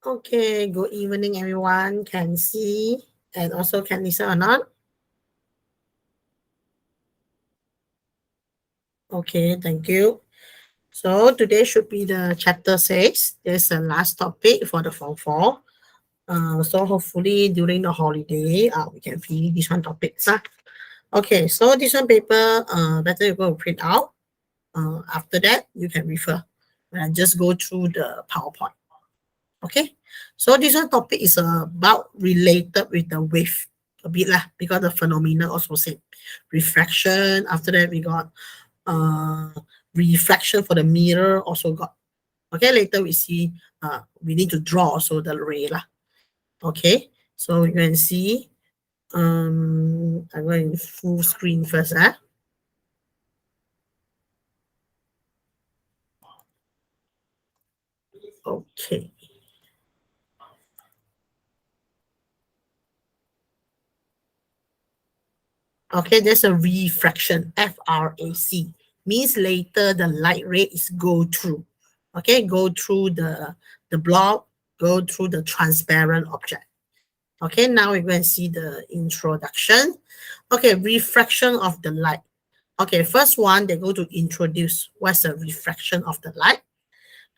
Okay, good evening, everyone. Can see and also can listen or not? Okay, thank you. So today should be the chapter 6. There's the last topic for the form 4. So hopefully during the holiday, we can finish this one topic. Okay, so this one paper, better you go print out. After that, you can refer and just go through the PowerPoint. Okay, so this one topic is about related with the wave a bit lah, because the phenomena also same. Refraction. After that, we got uh reflection for the mirror also got. Okay, later we see we need to draw also the ray lah. Okay, so you can see I'm going full screen first. Okay. Okay, there's a refraction, FRAC. Means later the light ray is go through. Okay, go through the block, go through the transparent object. Okay, now we're going to see the introduction. Okay, refraction of the light. Okay, first one, they go to introduce what's the refraction of the light.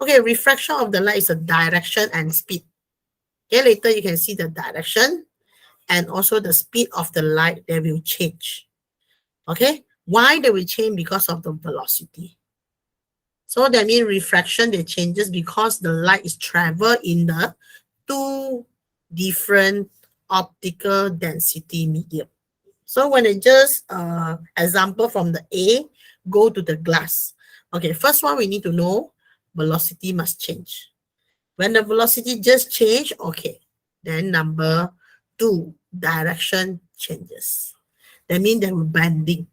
Okay, refraction of the light is a direction and speed. Okay, later you can see the direction and also the speed of the light, they will change. Okay, why they will change? Because of the velocity. So that means refraction, they changes because the light is travel in the two different optical density medium. So when it just example from the A go to the glass. Okay, first one we need to know velocity must change. When the velocity just change, okay, then number 2, direction changes. That means they will bending.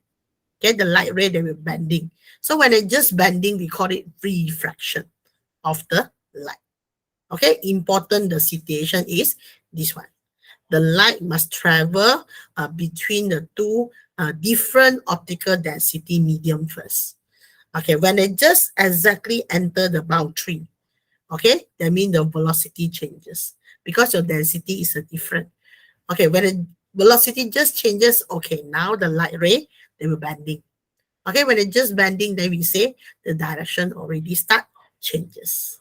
Okay, the light ray, they will bending. So when it just bending, we call it refraction of the light. Okay, important the situation is this one. The light must travel between the two different optical density medium first. Okay, when it just exactly enter the boundary, okay, that means the velocity changes because your density is different. Okay, when the velocity just changes, okay, now the light ray, they will bending. Okay, when it just bending, then we say the direction already start changes.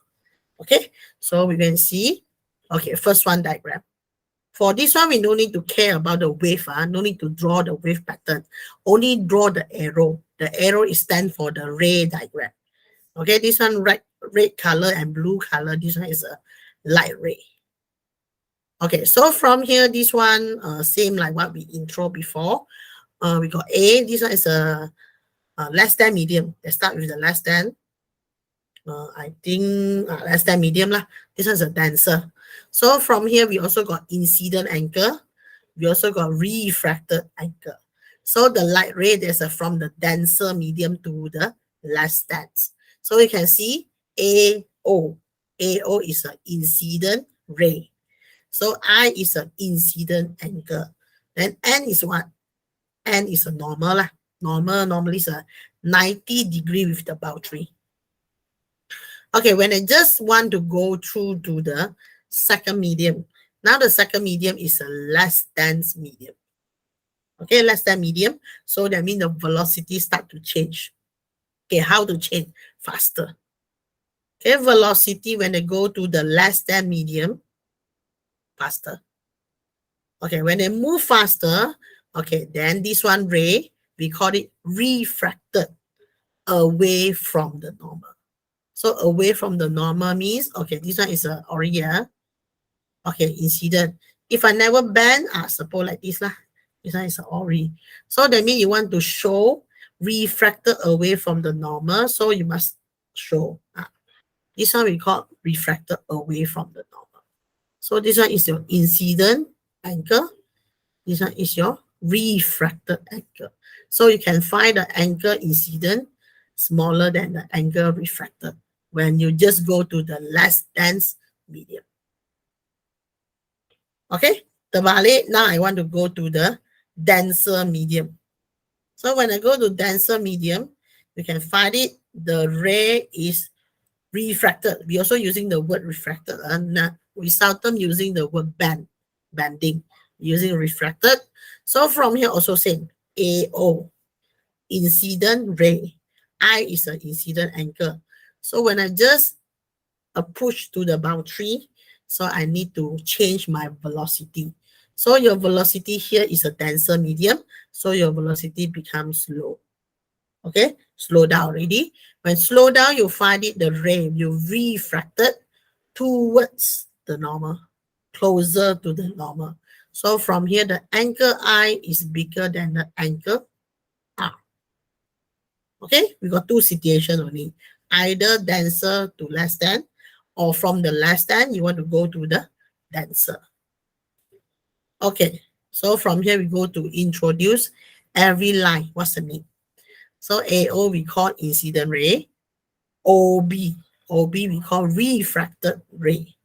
Okay, so we can see, okay, first one diagram. For this one, we don't need to care about the wave. No need to draw the wave pattern. Only draw the arrow. The arrow is stand for the ray diagram. Okay, this one red color and blue color. This one is a light ray. Okay, so from here, this one same like what we intro before. We got A. This one is a less than medium. Let's start with the less than. I think less than medium lah. This one's a denser. So from here, we also got incident angle. We also got refracted angle. So the light ray, there's from the denser medium to the less dense. So you can see AO. AO is an incident ray. So I is an incident angle. Then N is what? N is a normal lah. Normally is a 90 degree with the boundary. Okay, when I just want to go through to the second medium, now the second medium is a less dense medium. Okay, less than medium. So that means the velocity start to change. Okay, how to change? Faster. Okay, velocity when they go to the less than medium, faster. Okay, when they move faster, okay, then this one ray, we call it refracted away from the normal. So away from the normal means, okay, this one is already okay, incident. If I never bend, suppose like this lah. This one is already. So that means you want to show refracted away from the normal. So you must show. This one we call refracted away from the normal. So this one is your incident angle. This one is your refracted angle. So you can find the angle incident smaller than the angle refracted when you just go to the less dense medium. Okay, terbalik. Now I want to go to the denser medium. So when I go to denser medium, you can find it. The ray is refracted. We also using the word refracted. We seldom using the word bending, using refracted. So from here also same, AO, incident ray. I is an incident angle. So when I just push to the boundary, so I need to change my velocity. So your velocity here is a denser medium, so your velocity becomes low. Okay, slow down already. When slow down, you find it the ray, you refracted towards the normal, closer to the normal. So from here, the angle I is bigger than the angle R. Okay, we got two situations only. Either denser to less than, or from the less than, you want to go to the denser. Okay, so from here, we go to introduce every line. What's the name? So AO, we call incident ray. OB we call refracted ray.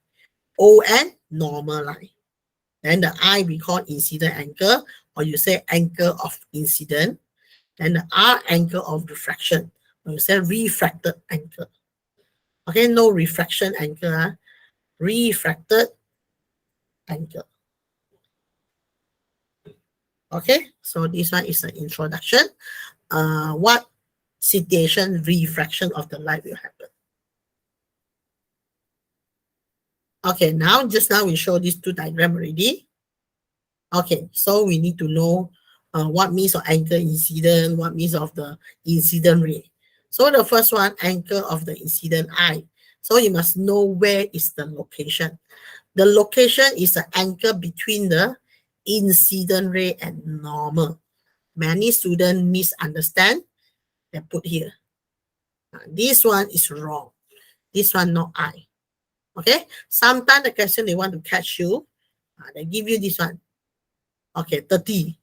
ON, normal line. Then the I we call incident angle, or you say angle of incident. Then the R, angle of refraction, or you say refracted angle. Okay, no refraction angle, refracted angle. Okay, so this one is an introduction. What situation refraction of the light will happen? Okay, just now we show these two diagrams already. Okay, so we need to know what means of angle incident, what means of the incident ray. So the first one, angle of the incident I. So you must know where is the location. The location is the angle between the incident ray and normal. Many students misunderstand. They put here. This one is wrong. This one not I. Okay, sometimes the question they want to catch you, they give you this one. Okay, 30.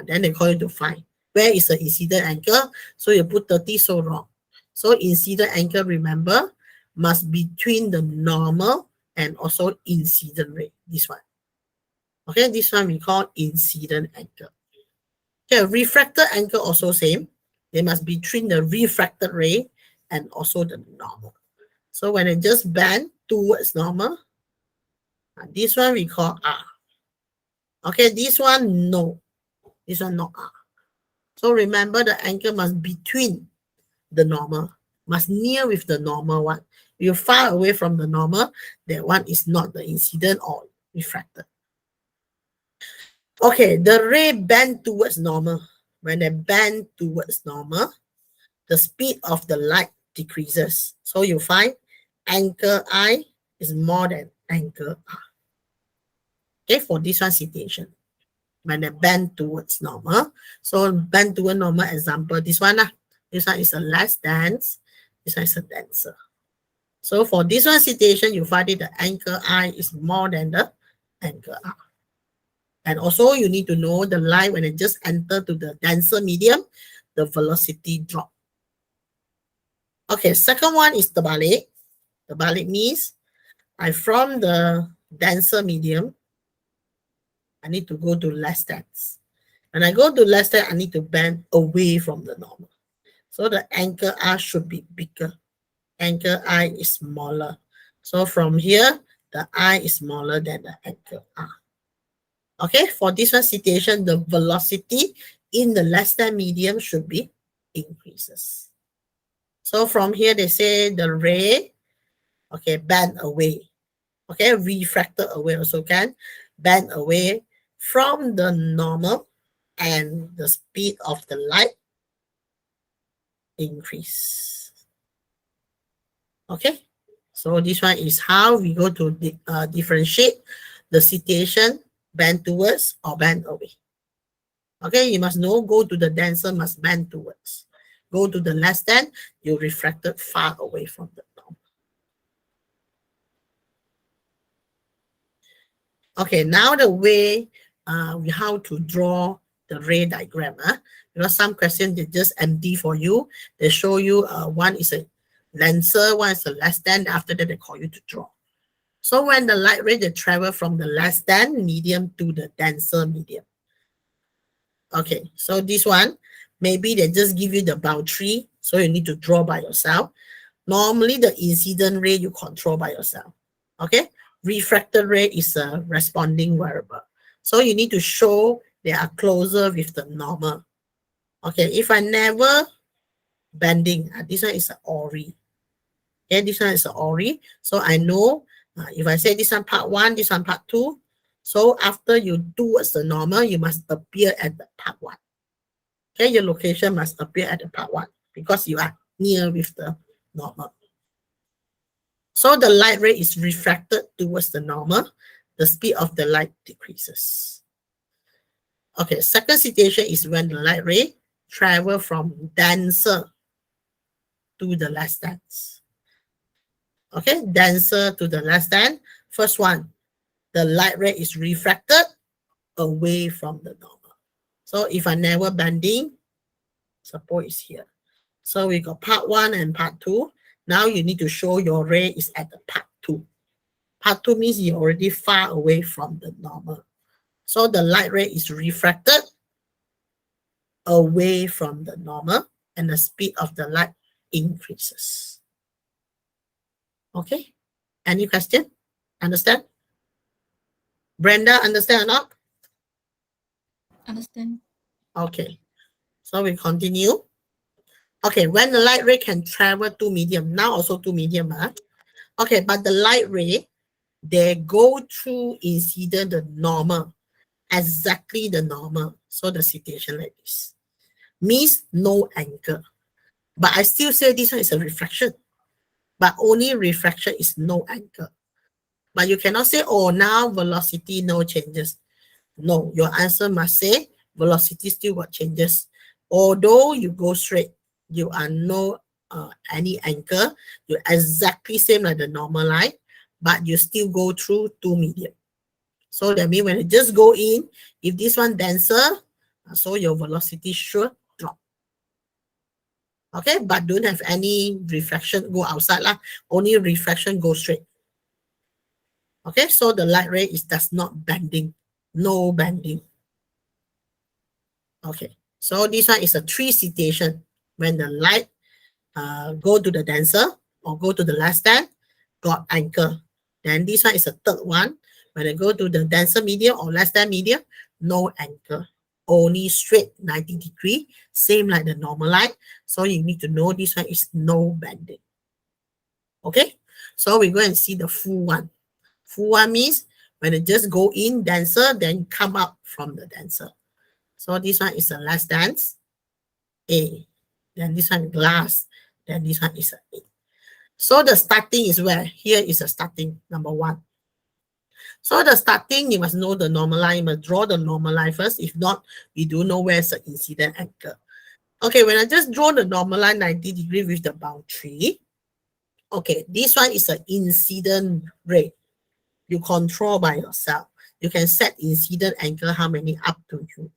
Then they call you to find where is the incident angle. So you put 30, so wrong. So incident angle, remember, must be between the normal and also incident ray. This one. Okay, this one we call incident angle. Okay, refracted angle also same. They must be between the refracted ray and also the normal. So when it just bend towards normal, this one we call R. Okay, this one no. This one not R. So remember the angle must between the normal, must near with the normal one. If you're far away from the normal, that one is not the incident or refracted. Okay, the ray bend towards normal. When they bend towards normal, the speed of the light decreases. So you find angle I is more than angle R. Okay, for this one situation. When they bend towards normal. So bend towards normal example, this one. This one is a less dense. This one is a denser. So for this one situation, you find it the angle I is more than the angle R. And also you need to know the light when it just enter to the denser medium, the velocity drop. Okay, second one is terbalik. Terbalik means from the denser medium, I need to go to less dense. When I go to less dense, I need to bend away from the normal. So the angle R should be bigger. Angle I is smaller. So from here, the I is smaller than the angle R. Okay, for this one situation, the velocity in the less than medium should be increases. So from here, they say the ray, okay, bend away. Okay, refracted away also can bend away from the normal, and the speed of the light increase. Okay, so this one is how we go to differentiate the situation, bend towards or bend away. Okay, you must know, go to the denser, must bend towards. Go to the less than, you refracted far away from the normal. Okay, now the way how to draw the ray diagram. Because some questions they just empty for you. They show you one is a denser, one is a less than. After that, they call you to draw. So when the light ray they travel from the less than medium to the denser medium. Okay, so this one, maybe they just give you the boundary, so you need to draw by yourself. Normally, the incident ray you control by yourself. Okay, refracted ray is a responding variable. So you need to show they are closer with the normal. Okay, if I never bending, this one is a ori. Okay, this one is a ori. So I know if I say this one part 1, this one part 2. So after you towards the normal, you must appear at the part 1. Okay, your location must appear at the part 1 because you are near with the normal. So the light ray is refracted towards the normal. The speed of the light decreases. Okay, second situation is when the light ray travel from denser to the less dense. Okay, denser to the less dense. First one, the light ray is refracted away from the normal. So if I never bending, suppose it's here. So we got part 1 and part 2. Now you need to show your ray is at the part 2. Part 2 means you're already far away from the normal. So the light ray is refracted away from the normal and the speed of the light increases. Okay? Any question? Understand? Brenda, understand or not? Understand. Okay. So we continue. Okay, when the light ray can travel to medium, now also to medium. Okay, but the light ray, they go through incident the normal, exactly the normal. So the situation like this. Means no angle. But I still say this one is a refraction. But only refraction is no angle. But you cannot say, oh, now velocity no changes. No, your answer must say velocity still got changes. Although you go straight, you are no any angle. You're exactly same like the normal line, but you still go through two medium. So that means when you just go in, if this one denser, so your velocity should drop. Okay, but don't have any refraction go outside lah. Only refraction go straight. Okay, so the light ray is does not bending, no bending. Okay, so this one is a three situation when the light go to the denser or go to the less than got angle. Then this one is a third one when they go to the denser medium or less than medium, no angle, only straight 90-degree, same like the normal light. So you need to know this one is no bending. Okay, so we go and see the full one. Full one means when it just go in denser, then come out from the denser. So this one is a less dense, A. Then this one glass. Then this one is a A. So the starting is where? Here is a starting, number 1. So the starting, you must know the normal line. You must draw the normal line first. If not, we don't know where's the incident angle. Okay, when I just draw the normal line 90-degree with the boundary, okay, this one is an incident ray. You control by yourself. You can set incident angle how many up to you.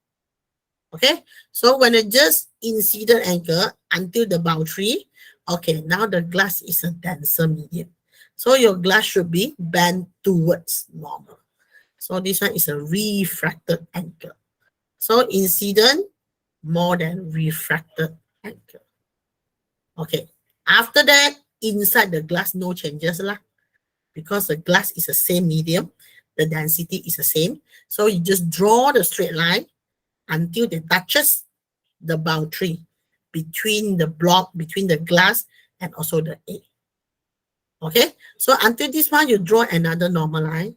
Okay, so when it just incident angle until the boundary, okay, now the glass is a denser medium. So your glass should be bent towards normal. So this one is a refracted angle. So incident more than refracted angle. Okay, after that, inside the glass, no changes lah. Because the glass is the same medium, the density is the same. So you just draw the straight line until it touches the boundary between the block, between the glass and also the A. Okay, so until this one, you draw another normal line.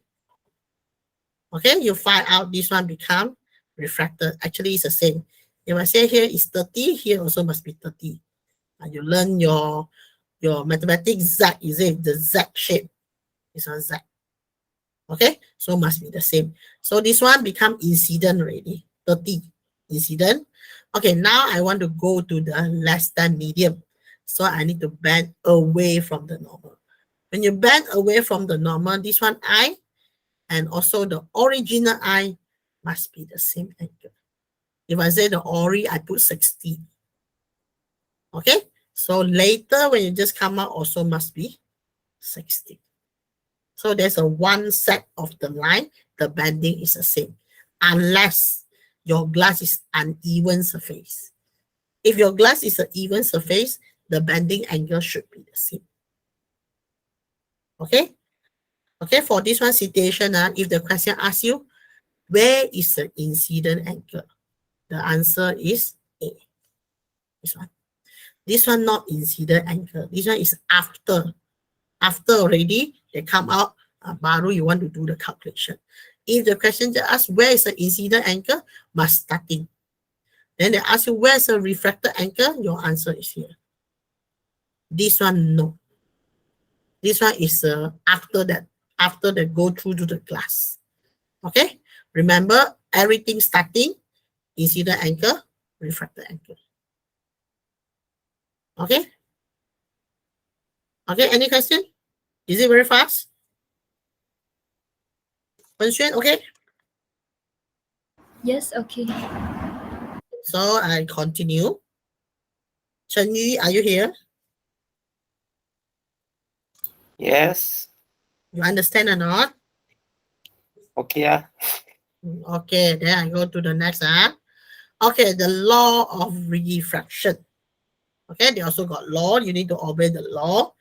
Okay, you find out this one become refracted. Actually, it's the same. If I say here is 30, here also must be 30. And you learn your mathematics Z, is it? The Z shape is a Z. Okay, so must be the same. So this one become incident already, 30 incident. Okay, now I want to go to the less than medium. So I need to bend away from the normal. When you bend away from the normal, this one I and also the original I must be the same angle. If I say the ori, I put 60. Okay, so later when you just come out also must be 60. So there's a one set of the line, the bending is the same, unless your glass is uneven surface. If your glass is an even surface, the bending angle should be the same. Okay? Okay, for this one situation, if the question asks you, where is the incident angle? The answer is A. This one. This one not incident angle. This one is after. After already, they come out, baru you want to do the calculation. If the question just asks, where is the incident angle? Must starting. Then they ask you, where's the refracted angle? Your answer is here. This one, no. This one is after that. After they go through to the glass. Okay? Remember, everything starting, incident angle, refracted angle. Okay? Okay, any question? Is it very fast? Wenxuan, okay? Yes, okay. So I continue. Chen Yu, are you here? Yes. You understand or not? Okay. Yeah. Okay, then I go to the next. Okay, the law of refraction. Okay, they also got law. You need to obey the law.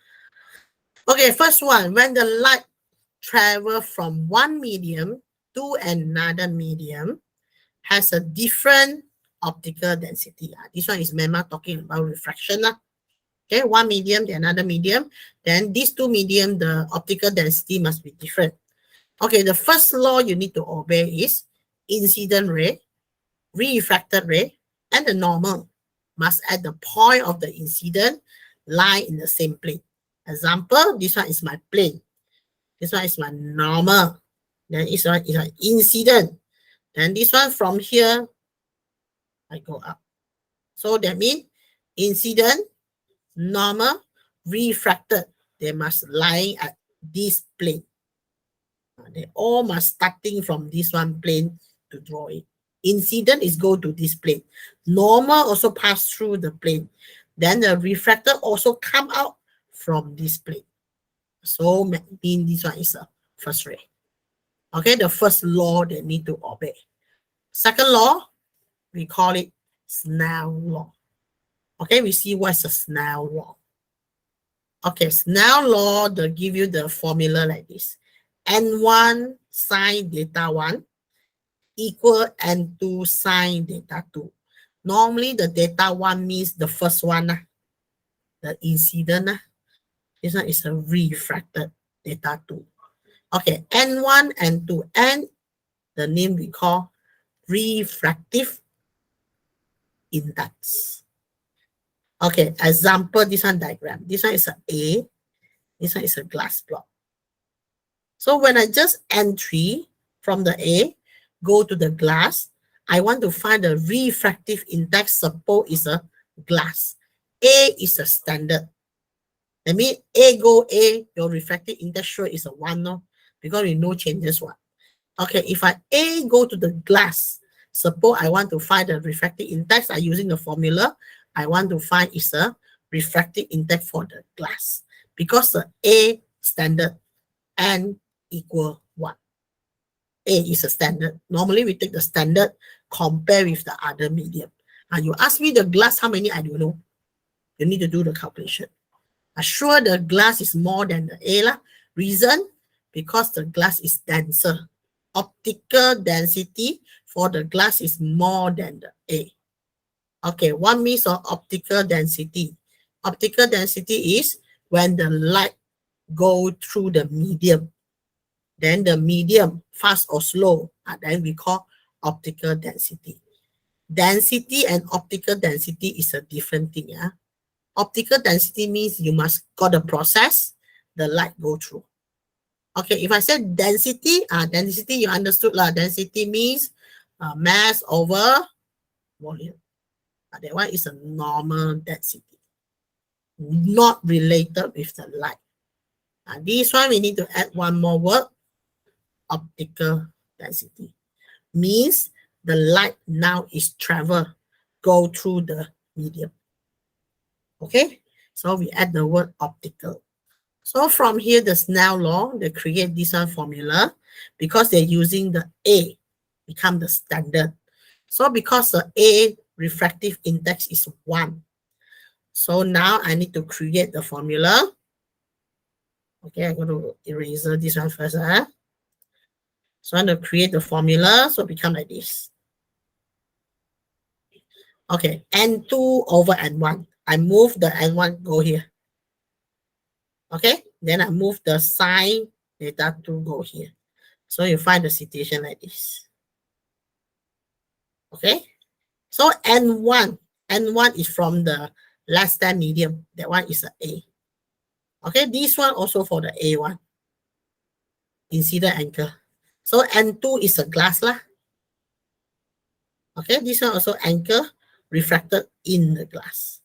Okay, first one, when the light travel from one medium to another medium, has a different optical density. This one is Mema talking about refraction. Okay, one medium to another medium. Then these two medium, the optical density must be different. Okay, the first law you need to obey is incident ray, refracted ray, and the normal must at the point of the incident lie in the same plane. Example, this one is my plane. This one is my normal. Then this one is an incident. Then this one from here, I go up. So that means incident, normal, refracted. They must lie at this plane. They all must starting from this one plane to draw it. Incident is go to this plane. Normal also pass through the plane. Then the refractor also come out from this plane. So mean this one is a first ray. Okay, the first law they need to obey. Second law, we call it Snell law. Okay, we see what's a Snell law. Okay, Snell law, they give you the formula like this. N1 sine theta 1 equal N2 sine theta 2. Normally, the theta 1 means the first one, the incident. This one is a refracted theta 2. Okay, N1 and 2. N, the name we call refractive index. Okay, example, this one diagram. This one is a A. This one is a glass block. So when I just entry from the A, go to the glass, I want to find the refractive index. Suppose is a glass. A is a standard. That means A go A, your refractive index sure is a 1, no? Because we no changes one. Okay, if I A go to the glass, suppose I want to find the refractive index, I using the formula, I want to find is a refractive index for the glass. Because the A standard N equal 1. A is a standard. Normally we take the standard, compare with the other medium. And you ask me the glass, how many? I don't know. You need to do the calculation. Sure, the glass is more than the A lah. Reason? Because the glass is denser. Optical density for the glass is more than the A. Okay, what means of optical density? Optical density is when the light go through the medium. Then the medium, fast or slow, then we call optical density. Density and optical density is a different thing. Optical density means you must got a process, the light go through. Okay, if I said density, density you understood lah. Density means mass over volume. That one is a normal density, not related with the light. This one we need to add one more word, optical density. Means the light now is travel, go through the medium. Okay, so we add the word optical. So from here, the Snell law, they create this one formula because they're using the A, become the standard. So because the A refractive index is 1, so now I need to create the formula. Okay, I'm going to erase this one first. So I'm going to create the formula, so it become like this. Okay, N2 over N1. I move the N1, go here. Okay, then I move the sine theta to go here. So you find the situation like this. Okay, so N1 is from the less than medium. That one is a A. Okay, this one also for the A1, incident angle. So N2 is a glass lah. Okay, this one also angle refracted in the glass.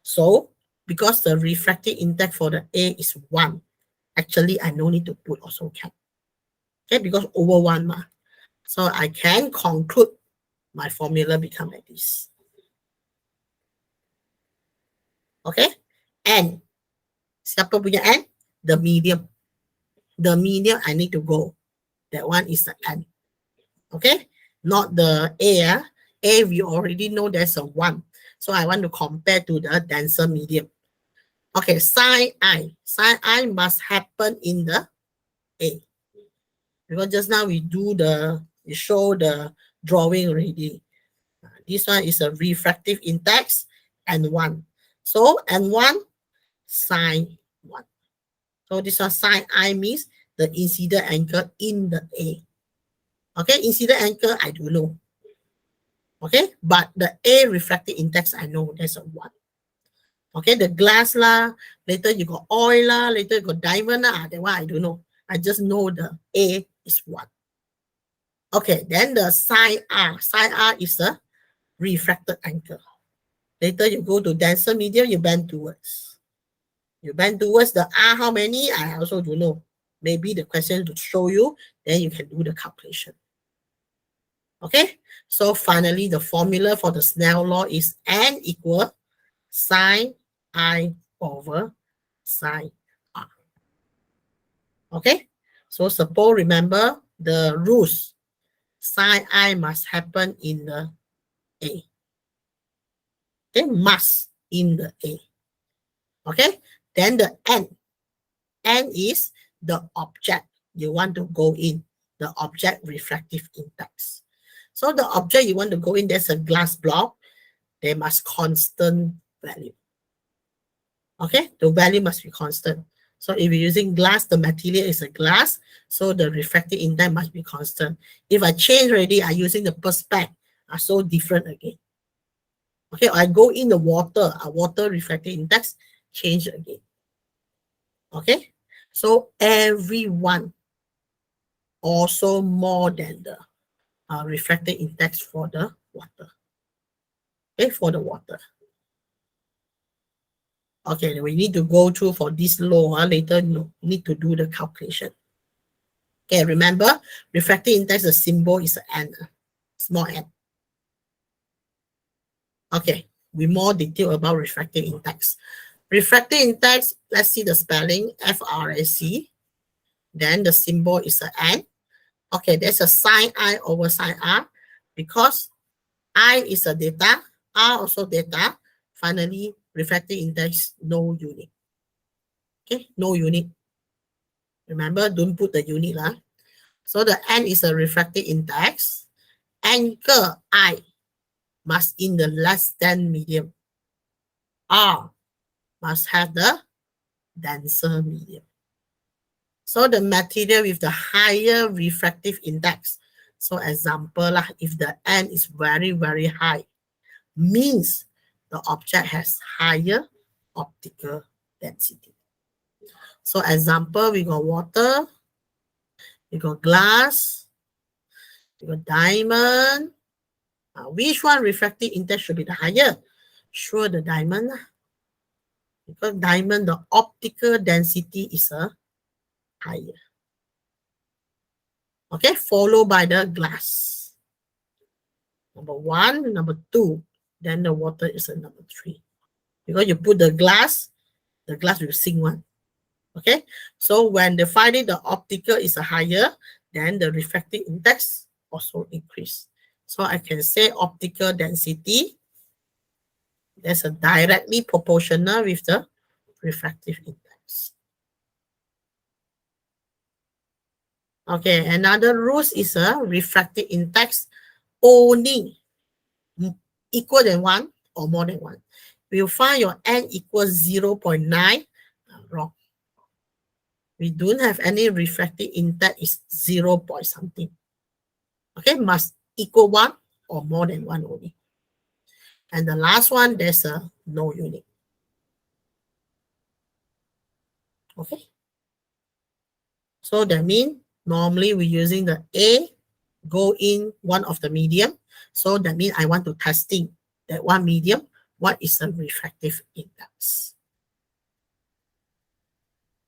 So because the refractive index for the A is 1, actually I no need to put also can. Okay, because over 1 ma. So I can conclude my formula become like this. Okay, and siapa punya N? The medium. The medium I need to go. That one is the N. Okay, not the A. A we already know there's a 1. So I want to compare to the denser medium. Okay, sine I. Sine I must happen in the A. Because just now we show the drawing already. This one is a refractive index N1. So N1 sine 1. So this one sine I means the incident angle in the A. Okay, incident angle I don't know. Okay, but the A refractive index I know there's a 1. Okay, the glass lah, later you got oil lah, later you got diamond lah, that one I don't know. I just know the A is 1. Okay, then the sine R. Sine R is the refracted angle. Later you go to denser medium, you bend towards. You bend towards the R, how many? I also don't know. Maybe the question to show you, then you can do the calculation. Okay, so finally the formula for the Snell law is N equal sine I over sine R. Okay, so suppose remember the rules. Sine I must happen in the A. Okay, must in the A. Okay, then the N. N is the object you want to go in, the object refractive index. So the object you want to go in, there's a glass block, they must constant value. Okay, the value must be constant. So if you're using glass, the material is a glass, so the refractive index must be constant. If I change already, I'm using the perspex, are so different again. Okay, I go in the water, a water refractive index change again. Okay, so everyone also more than the refractive index for the water. Okay, for the water. Okay, we need to go through for this law. Later, you need to do the calculation. Okay, remember, refractive index, the symbol is N, small n. Okay, we more detail about refractive index. Refractive index, let's see the spelling, FRAC. Then the symbol is an N. Okay, there's a sine I over sine R. Because I is a data, R also data. Finally, refractive index, no unit. Okay, no unit. Remember, don't put the unit lah. So the N is a refractive index. Angle I must in the less than medium. R must have the denser medium. So the material with the higher refractive index. So example lah, if the N is very, very high, means the object has higher optical density. So example, we got water, we got glass, we got diamond. Which one refractive index should be the higher? Sure, the diamond. Because diamond, the optical density is higher. Okay, followed by the glass. Number 1, number 2. Then the water is a number 3. Because you put the glass will sink one. Okay, so when they find it, the optical is a higher, then the refractive index also increase. So I can say optical density, there's a directly proportional with the refractive index. Okay, another rule is a refractive index only equal than 1 or more than 1. We'll find your n equals 0.9. Wrong. We don't have any refractive index is 0 point something. Okay, must equal 1 or more than 1 only. And the last one, there's a no unit. Okay. So that means normally we're using the A go in one of the medium. So that means I want to testing that one medium. What is the refractive index?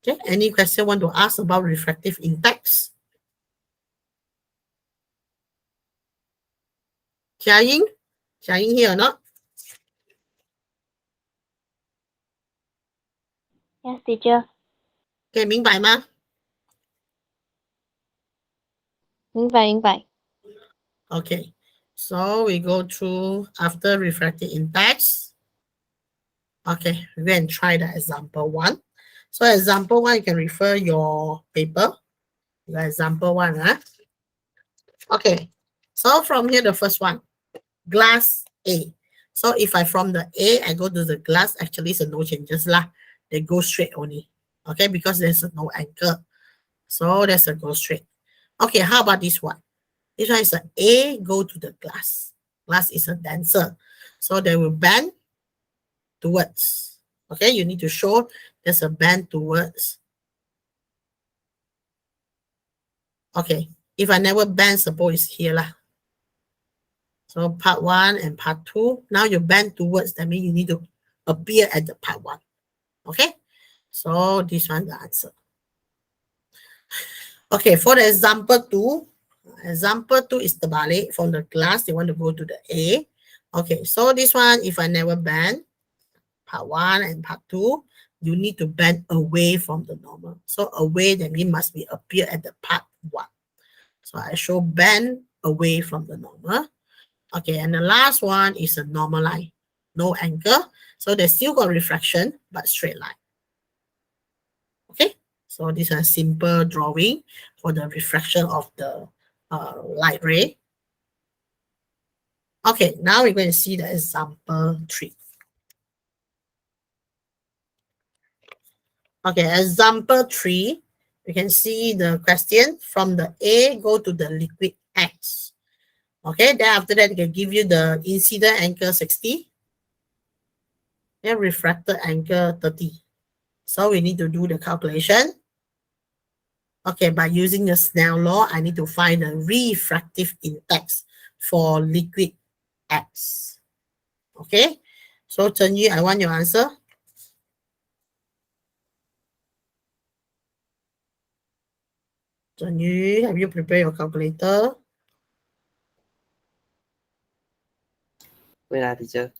Okay, any question want to ask about refractive index? Jia Ying? Jia Ying here or not? Yes, teacher. Okay, 明白吗？明白明白。 Okay, so we go through after refractive index. Okay, we go and try the example 1. So example 1, you can refer your paper. The example 1, huh? Okay, so from here, the first one, glass A. So if I from the A, I go to the glass, actually it's a no changes lah. They go straight only. Okay, because there's no anchor. So that's a go straight. Okay, how about this one? This one is a A go to the glass. Glass is a denser. So they will bend towards. Okay, you need to show there's a bend towards. Okay, if I never bend, suppose it's here lah. So part 1 and part 2. Now you bend towards, that means you need to appear at the part 1. Okay, so this one the answer. Okay, for the example 2. Example 2 is the terbalik from the glass. They want to go to the A. Okay, so this one, if I never bend, part 1 and part 2, you need to bend away from the normal. So away, that means must be appear at the part 1. So I show bend away from the normal. Okay, and the last one is a normal line, no angle. So they still got refraction, but straight line. Okay, so this is a simple drawing for the refraction of the light ray. Okay, now we're going to see the example 3. Okay, example 3, you can see the question from the A go to the liquid X. Okay, then after that, they can give you the incident angle 60. Then refracted angle 30. So we need to do the calculation. Okay, by using the Snell law, I need to find the refractive index for liquid X. Okay, so Chen Yu, I want your answer. Chen Yu, have you prepared your calculator? Wait, teacher.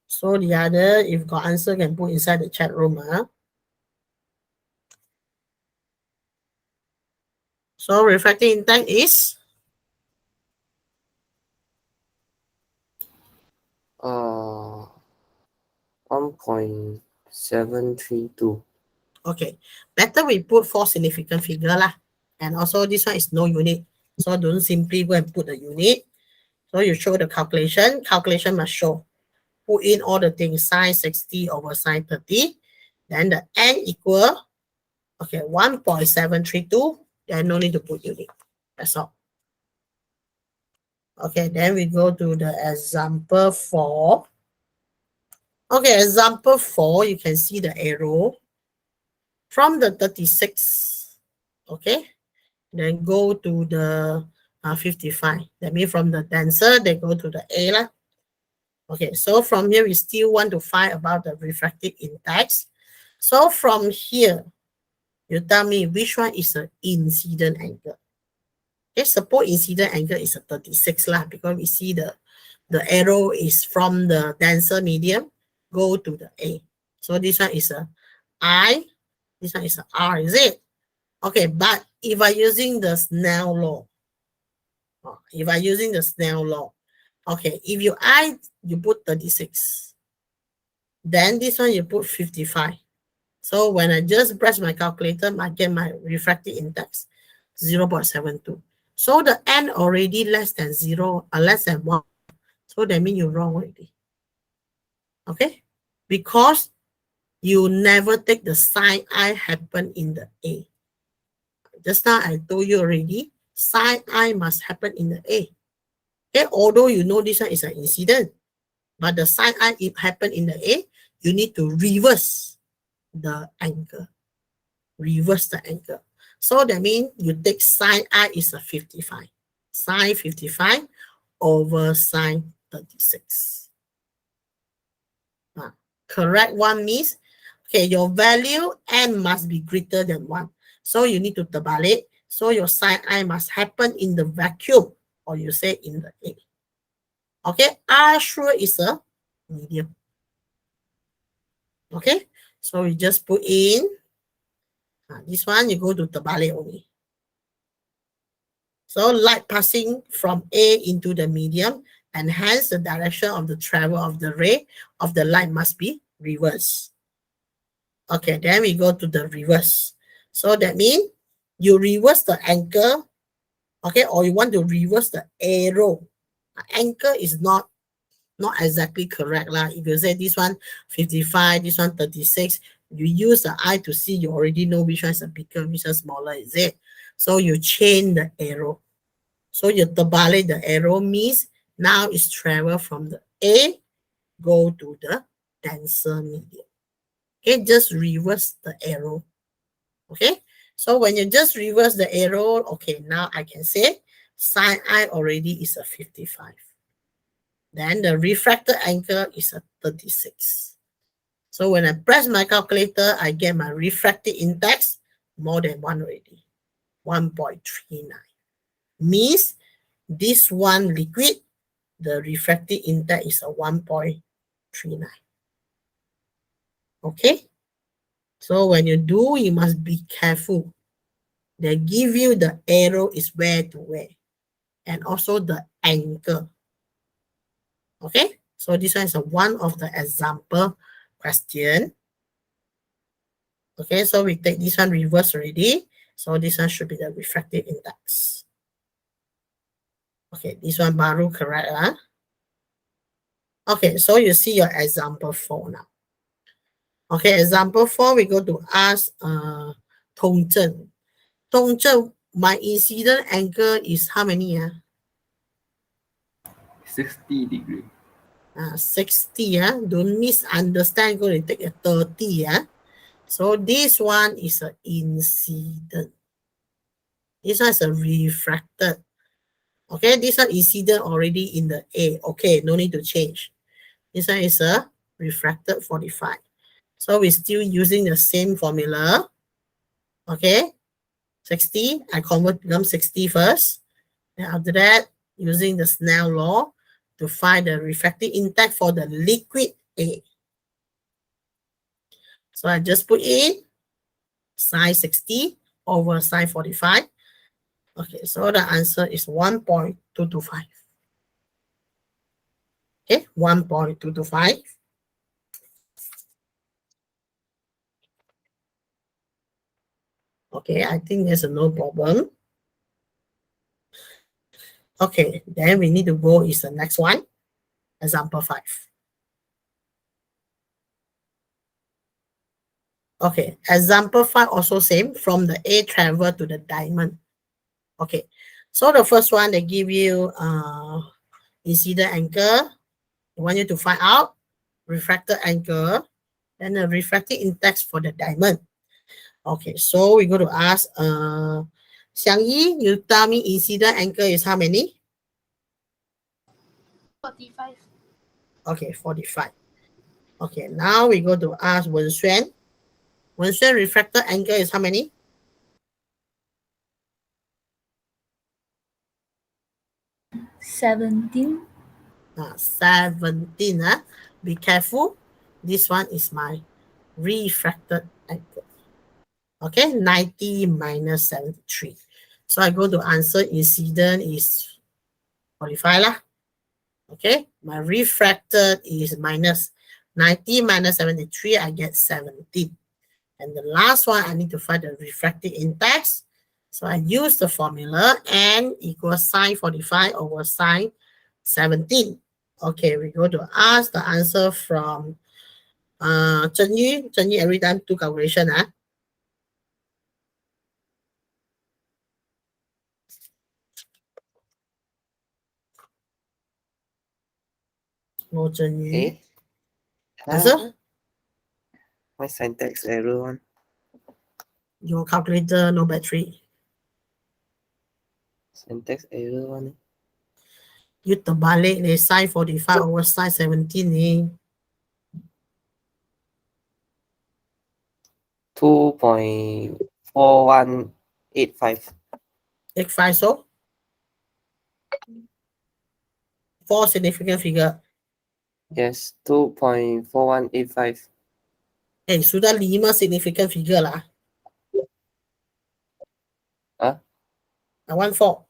So the other, if got answer, can put inside the chat room. So refractive index is? 1.732. Okay, better we put 4 significant figure lah. And also this one is no unit. So don't simply go and put the unit. So you show the calculation. Calculation must show. Put in all the things, sine 60 over sine 30. Then the n equal, okay, 1.732. Then no need to put unit. That's all. Okay, then we go to the example 4. Okay, example 4, you can see the arrow from the 36. Okay, then go to the 55. That means from the denser, they go to the A lah. Okay, so from here, we still want to find about the refractive index. So from here, you tell me which one is the incident angle. Okay, suppose incident angle is a 36 lah, because we see the arrow is from the denser medium, go to the A. So this one is a I, this one is a R, is it? Okay, but if I using the Snell law, Okay, if you add, you put 36. Then this one you put 55. So when I just press my calculator, I get my refractive index 0.72. So the n already less than 0, less than 1. So that means you're wrong already. Okay? Because you never take the sine I happen in the A. Just now I told you already, sine I must happen in the A. Okay, although you know this one is an incident, but the sine I it happen in the A, you need to reverse the angle. Reverse the angle. So that means you take sine I is a 55. Sine 55 over sine 36. Correct one means, okay, your value n must be greater than 1. So you need to terbalik. So your sine I must happen in the vacuum, or you say in the A. Okay, R sure is a medium. Okay, so we just put in this one, you go to terbalik only. So light passing from A into the medium, and hence the direction of the travel of the ray of the light must be reversed. Okay, then we go to the reverse. So that means you reverse the angle, okay, or you want to reverse the arrow. Angle is not exactly correct lah. If you say this one 55, this one 36, you use the eye to see, you already know which one is a bigger, which one is smaller, is it? So you change the arrow. So you terbalik the arrow means now it's travel from the A, go to the denser medium. Okay, just reverse the arrow. Okay, so when you just reverse the arrow, okay, now I can say sine I already is a 55. Then the refracted angle is a 36. So when I press my calculator, I get my refractive index more than 1 already, 1.39. Means this one liquid, the refractive index is a 1.39. Okay? So when you do, you must be careful. They give you the arrow is where to where, and also the angle. Okay? So this one is one of the example question. Okay, so we take this one reverse already. So this one should be the refractive index. Okay, this one baru correct. Okay, so you see your example 4 now. Okay, example 4, we go to ask Tongzhen. Tongzhen, my incident angle is how many? 60 degree. 60. Don't misunderstand. Go and take a 30. So this one is an incident. This one is a refracted. Okay, this one incident already in the A. Okay, no need to change. This one is a refracted 45. So we're still using the same formula. Okay, 60. I convert them 60 first. And after that, using the Snell law to find the refractive index for the liquid A. So I just put in sine 60 over sine 45. Okay, so the answer is 1.225. Okay, 1.225. Okay, I think there's a no problem. Okay, then we need to go is the next one, example 5. Okay, example 5 also same, from the A travel to the diamond. Okay, so the first one, they give you incident angle. They want you to find out refracted angle, then the refractive index for the diamond. Okay, so we're going to ask Xiang Yi, you tell me incident angle is how many? 45. Okay, 45. Okay, now we go to ask Wen Xuan. Wen Xuan, refracted angle is how many? 17. 17. Be careful. This one is my refracted angle. Okay, 90 minus 73. So I go to answer incident is 45 lah. Okay, my refracted is minus 90 minus 73, I get 17. And the last one, I need to find the refractive index. So I use the formula n equals sine 45 over sine 17. Okay, we go to ask the answer from Zhen Yu. Zhen Yu every time do calculation. No, Zhen Yu. Eh? Answer? My syntax error one. Your calculator no battery. Syntax error one. You terbalik ni sine 45 over sine 17 ni. 2.4185. 85 so? 4 significant figure. Yes, 2.4185. Sudah 5 significant figure lah. Huh? I want 4.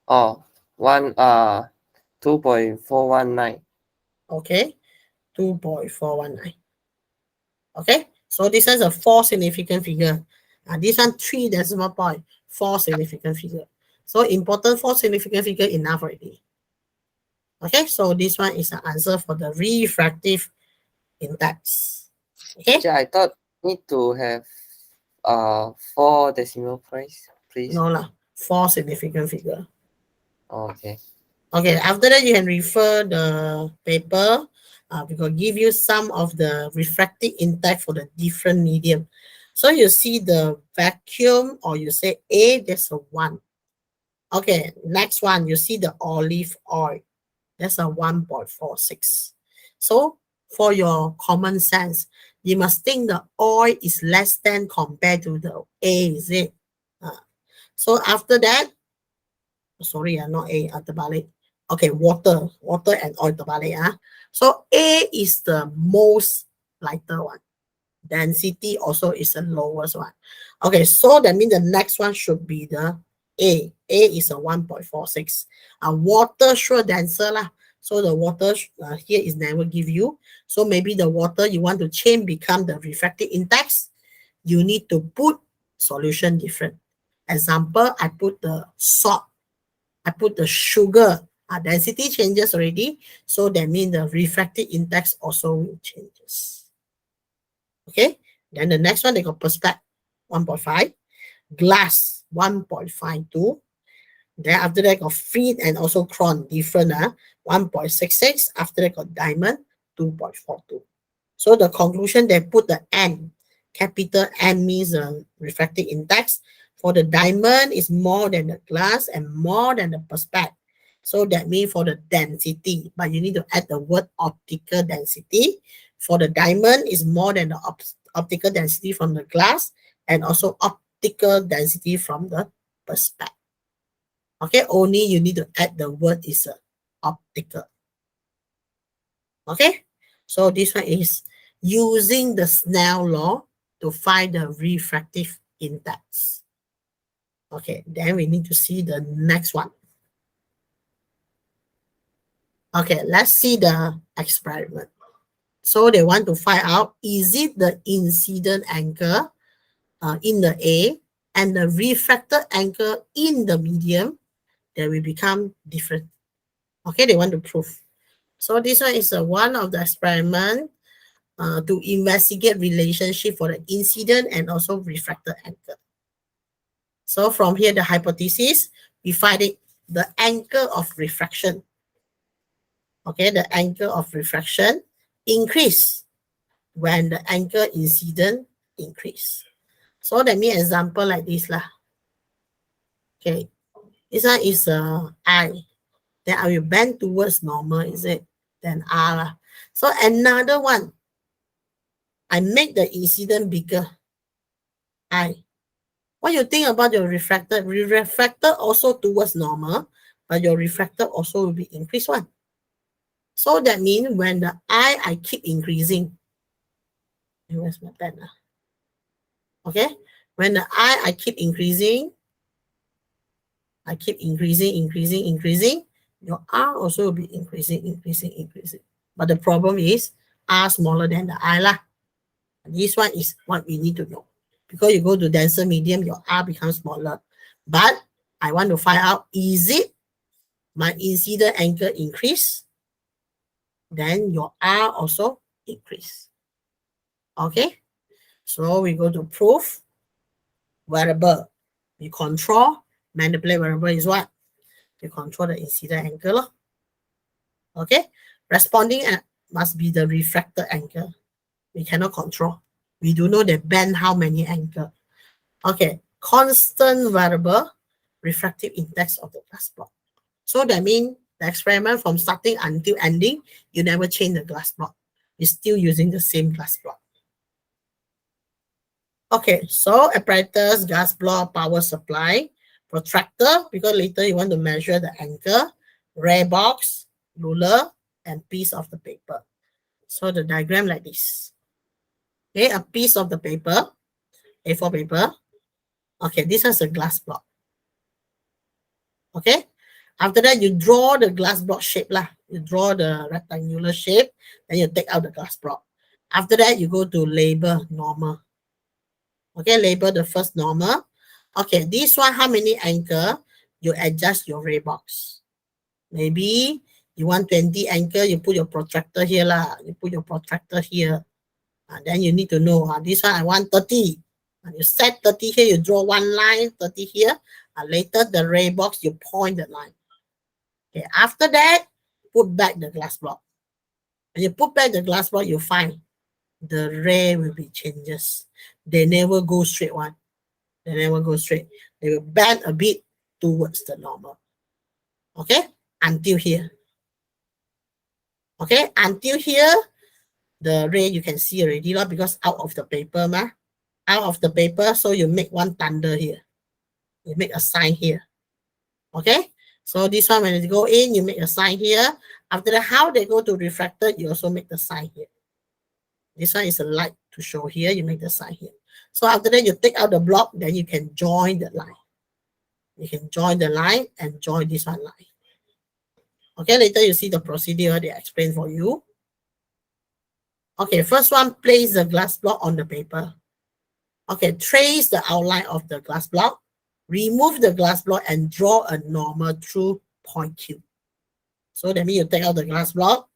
Oh, 2.419. Okay, 2.419. Okay, so this is a 4 significant figure. This one 3 decimal point, 4 significant figure. So important 4 significant figure enough already. Okay, so this one is the answer for the refractive index. Okay. Teacher, I thought need to have 4 decimal place, please. No lah, 4 significant figure. Okay. Okay, after that you can refer the paper. We will give you some of the refractive index for the different medium. So you see the vacuum, or you say A, there's a 1. Okay, next one, you see the olive oil. That's a 1.46. So for your common sense, you must think the oil is less than compared to the A, is it? So after that, sorry, not A, terbalik. Okay, water and oil terbalik. So A is the most lighter one. Density also is the lowest one. Okay, so that means the next one should be the A. A is a 1.46. Water sure denser lah. So the water here is never give you. So maybe the water you want to change become the refractive index. You need to put solution different. Example, I put the salt. I put the sugar. Density changes already. So that means the refractive index also changes. Okay, then the next one, they got perspex 1.5, glass 1.52. Then after that, got feed and also chrome, different, 1.66. After that, got diamond 2.42. So the conclusion, they put the N, capital N means the refractive index. For the diamond is more than the glass and more than the perspex. So that means for the density, but you need to add the word optical density. For the diamond is more than the optical density from the glass and also optical density from the perspex. Okay, only you need to add the word is optical. Okay, so this one is using the Snell law to find the refractive index. Okay, then we need to see the next one. Okay, let's see the experiment. So they want to find out, is it the incident angle in the A and the refracted angle in the medium that will become different. Okay, they want to prove. So this one is one of the experiment to investigate relationship for the incident and also refracted angle. So from here, the hypothesis, we find it the angle of refraction. Okay, the angle of refraction increase when the angle incident increase. So that means example like this lah. Okay, this one is I. Then I will bend towards normal, is it? Then R lah. So another one, I make the incident bigger. I. What you think about your refractor? Refractor also towards normal, but your refractor also will be increased one. So that means when the I keep increasing. Where's my pen? Okay, when the I keep increasing, increasing, your R also will be increasing, increasing, increasing. But the problem is R smaller than the I lah. This one is what we need to know. Because you go to denser medium, your R becomes smaller. But I want to find out, is it my incident angle increase? Then your R also increase. Okay? So we go to proof, variable. We control, manipulate variable is what? You control the incident angle. Okay? Responding must be the refracted angle. We cannot control. We do know the band how many angle. Okay, constant variable refractive index of the glass block. So that means the experiment from starting until ending, you never change the glass block. You're still using the same glass block. Okay, so apparatus, glass block, power supply, protractor, because later you want to measure the angle, ray box, ruler, and piece of the paper. So the diagram like this. Okay, a piece of the paper, A4 paper. Okay, this is a glass block. Okay, after that you draw the glass block shape lah. You draw the rectangular shape, then you take out the glass block. After that you go to label normal. Okay, label the first normal. Okay, this one how many angle? You adjust your ray box. Maybe you want 20 angle, you put your protractor here lah. You put your protractor here. And then you need to know, this one I want 30. And you set 30 here, you draw one line, 30 here. And later the ray box, you point the line. Okay, after that, put back the glass block. When you put back the glass block, you find the ray will be changes. They never go straight one. They never go straight. They will bend a bit towards the normal. Okay, until here. Okay, until here, the ray you can see already lah, because out of the paper ma. Out of the paper, so you make one thunder here. You make a sign here. Okay, so this one when it go in, you make a sign here. After that, how they go to refractor, you also make the sign here. This one is a light to show here, you make the sign here. So after that, you take out the block, then you can join the line. You can join the line and join this one line. Okay, later you see the procedure they explain for you. Okay, first one, place the glass block on the paper. Okay, trace the outline of the glass block. Remove the glass block and draw a normal through point Q. So that means you take out the glass block,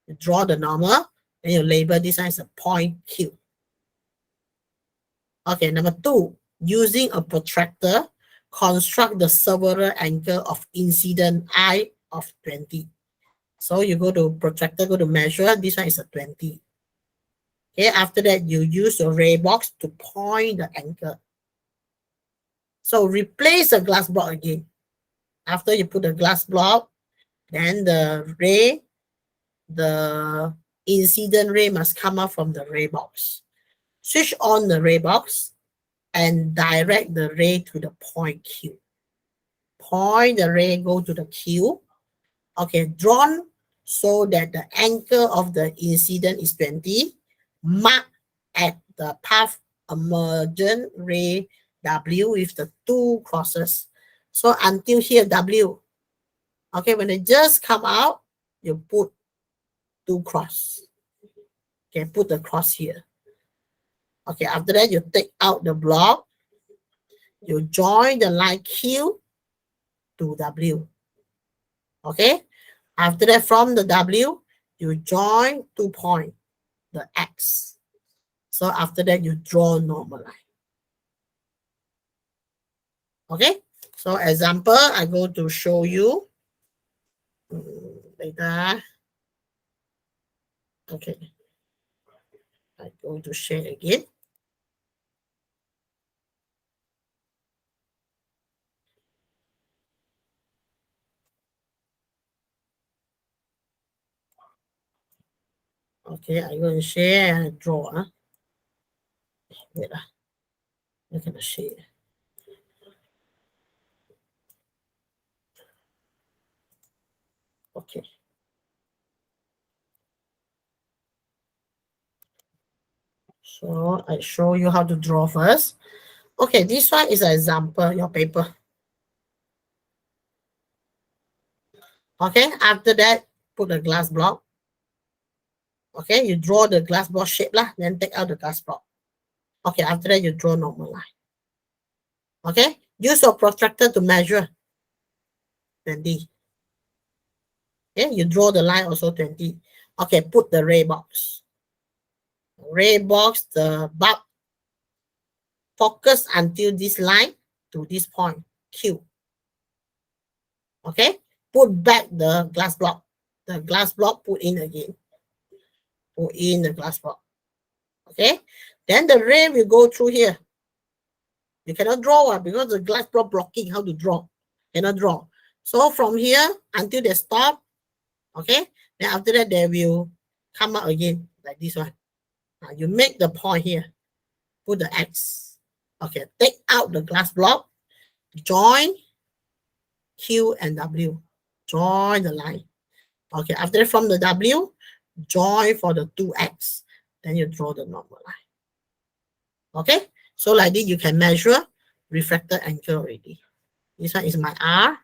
you draw the normal, then you label this as a point Q. Okay, number 2, using a protractor, construct the several angle of incident I of 20. So you go to protractor, go to measure, this one is a 20. Okay, after that, you use your ray box to point the angle. So replace the glass block again. After you put the glass block, then the ray, the incident ray must come out from the ray box. Switch on the ray box and direct the ray to the point Q. Point the ray, go to the Q. Okay, drawn so that the angle of the incident is 20. Mark at the path emergent ray W with the 2 crosses. So until here W. Okay, when it just come out, you put 2 cross. Okay, put the cross here. Okay, after that, you take out the block. You join the line Q to W. Okay, after that, from the W, you join 2 points, the X. So after that, you draw normal line. Okay, so example, I go to show you later. Okay, I go to share again. Okay, I go and share and draw. Wait, I'm gonna share. Okay. So I show you how to draw first. Okay, this one is an example, your paper. Okay, after that, put a glass block. Okay, you draw the glass block shape lah, then take out the glass block. Okay, after that, you draw normal line. Okay, use your protractor to measure 20. Okay, you draw the line also 20. Okay, put the ray box. Ray box, the bulb, focus until this line to this point, Q. Okay, put back the glass block. The glass block, put in again. Put in the glass block. Okay, then the ray will go through here. You cannot draw because the glass block blocking. How to draw? Cannot draw. So from here until they stop, okay, then after that they will come out again like this one. Now you make the point here. Put the X. Okay, take out the glass block. Join Q and W. Join the line. Okay, after from the W, join for the 2X. Then you draw the normal line. Okay, so like this you can measure refracted angle already. This one is my R.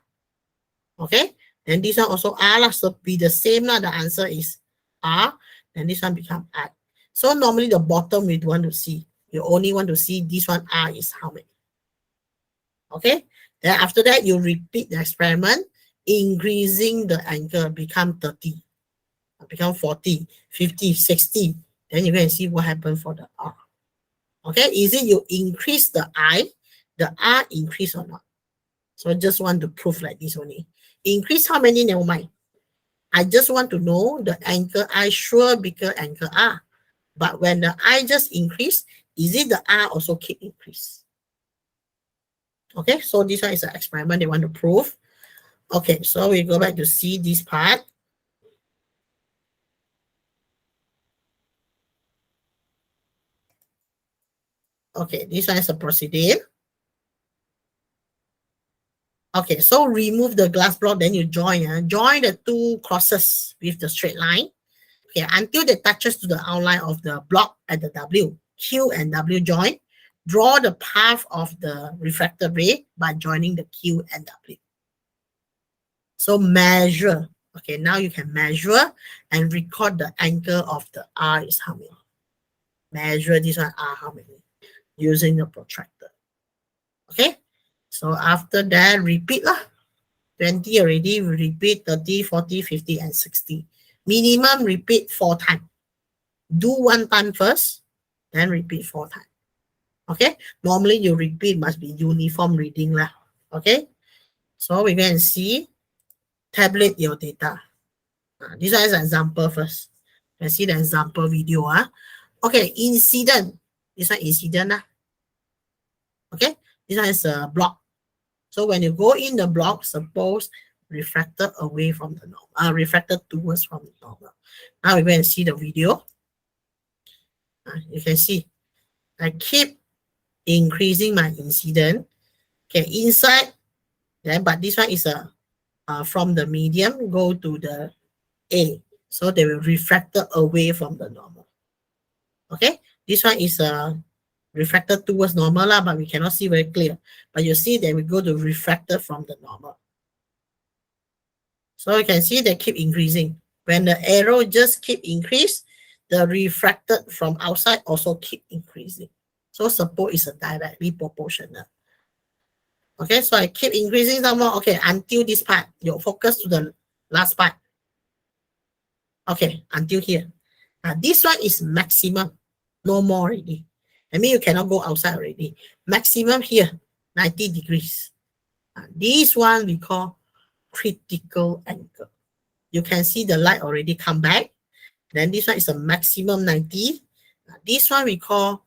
Okay, then this one also R lah, so be the same lah. The answer is R. Then this one become I. So normally the bottom we want to see. You only want to see this one R is how many. Okay, then after that you repeat the experiment, increasing the angle, become 30, become 40, 50, 60. Then you can see what happened for the R. Okay, is it you increase the I, the R increase or not? So I just want to prove like this only. Increase how many? Never mind. I just want to know the angle I sure bigger angle R. But when the I just increase, is it the R also keep increase? Okay, so this one is an experiment they want to prove. Okay, so we go back to see this part. Okay, this one is a procedure. Okay, so remove the glass block, then you join. Join the two crosses with the straight line. Okay, until they touches to the outline of the block at the W. Q and W join. Draw the path of the refracted ray by joining the Q and W. So measure. Okay, now you can measure and record the angle of the R is how many. Measure this one R how many using the protractor. Okay, so after that repeat lah. 20 already, we repeat 30, 40, 50, and 60. Minimum repeat 4 times. Do 1 time first, then repeat 4 times. Okay, normally you repeat must be uniform reading lah. Okay, so we can see, tablet your data. This one is an example first. Let's see the example video. Okay, incident. This one incident. Okay, this one is a block. So when you go in the block, suppose refracted away from the normal, refracted towards from the normal. Now we go and see the video. You can see I keep increasing my incident. Okay, inside, then but this one is a from the medium go to the A. So they will refracted away from the normal. Okay, this one is refracted towards normal lah, but we cannot see very clear. But you see that we go to refracted from the normal. So you can see they keep increasing. When the arrow just keep increase, the refracted from outside also keep increasing. So suppose it's a directly proportional. Okay, so I keep increasing some more. Okay, until this part. You focus to the last part. Okay, until here. Now this one is maximum. No more already. I mean, you cannot go outside already. Maximum here, 90 degrees. This one we call critical angle. You can see the light already come back. Then this one is a maximum 90. This one we call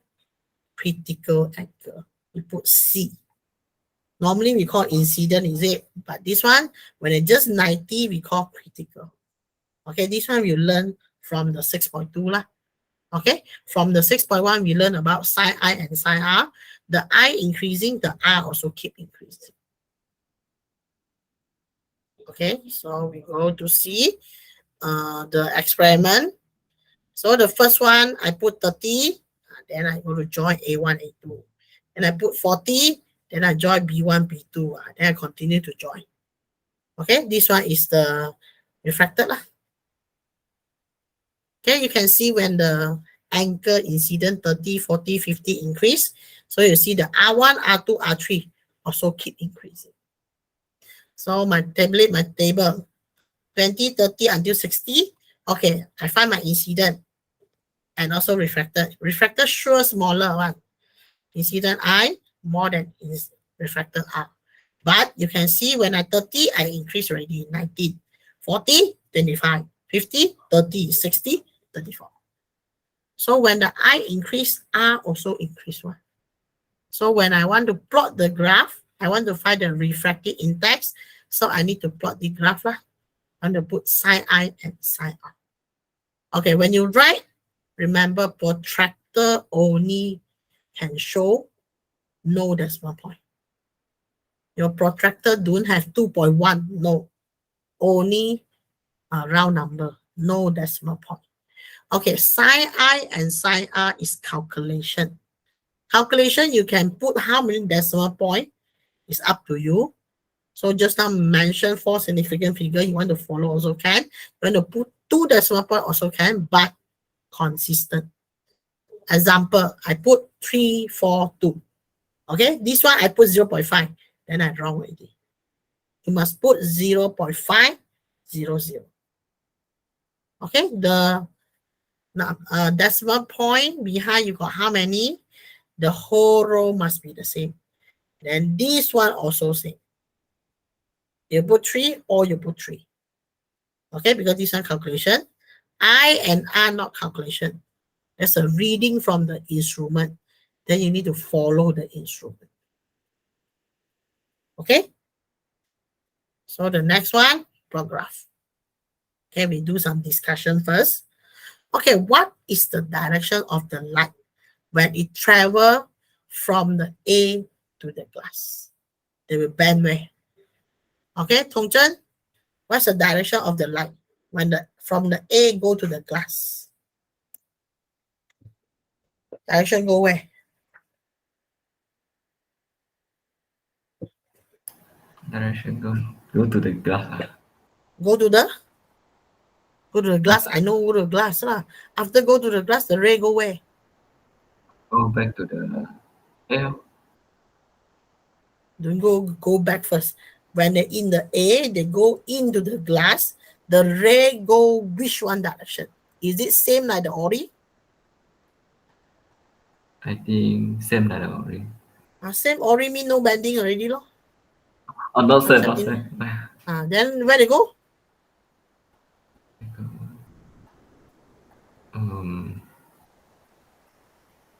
critical angle. We put C. Normally we call incident, is it? But this one, when it's just 90, we call critical. Okay, this one we learn from the 6.2 lah. Okay, from the 6.1, we learn about psi I and psi R. The I increasing, the R also keep increasing. Okay, so we go to see the experiment. So the first one, I put 30, then I go to join A1, A2. Then I put 40, then I join B1, B2, then I continue to join. Okay, this one is the refracted lah. Okay, you can see when the angle incident 30, 40, 50 increase. So you see the R1, R2, R3 also keep increasing. So my table, 20, 30 until 60. Okay, I find my incident and also refracted. Refracted sure smaller one. Incident I more than refracted R. But you can see when I 30, I increase already 19, 40, 25, 50, 30, 60, 34. So when the I increase, R also increase one. So when I want to plot the graph, I want to find the refractive index. So I need to plot the graph. I want to put sine I and sine R. Okay, when you write, remember protractor only can show no decimal point. Your protractor don't have 2.1, no. Only a round number, no decimal point. Okay, sine I and sine R is calculation. Calculation, you can put how many decimal point is up to you. So just now mentioned 4 significant figure you want to follow also can. You want to put 2 decimal point also can, but consistent. Example, I put 3, 4, 2. Okay, this one I put 0.5. Then I wrong already. You must put 0.500. Okay, the decimal point behind you got how many? The whole row must be the same. Then this one also same. You put 3 or you put 3. Okay, because this one calculation. I and R not calculation. That's a reading from the instrument. Then you need to follow the instrument. Okay. So the next one, plot graph. Okay, we do some discussion first. Okay, what is the direction of the light when it travel from the A to the glass? They will bend where? Okay, Tongzhen, what's the direction of the light when from the A go to the glass? Direction go where? Direction go to the glass. Go to the glass. I know go to the glass lah. After go to the glass, the ray go where? Go back to the L. Don't go back first. When they're in the A, they go into the glass. The ray go which one direction? Is it same like the Ori? I think same like the orange. Same Ori mean no bending already lor. Oh, not same, not Continue. same. Then where they go?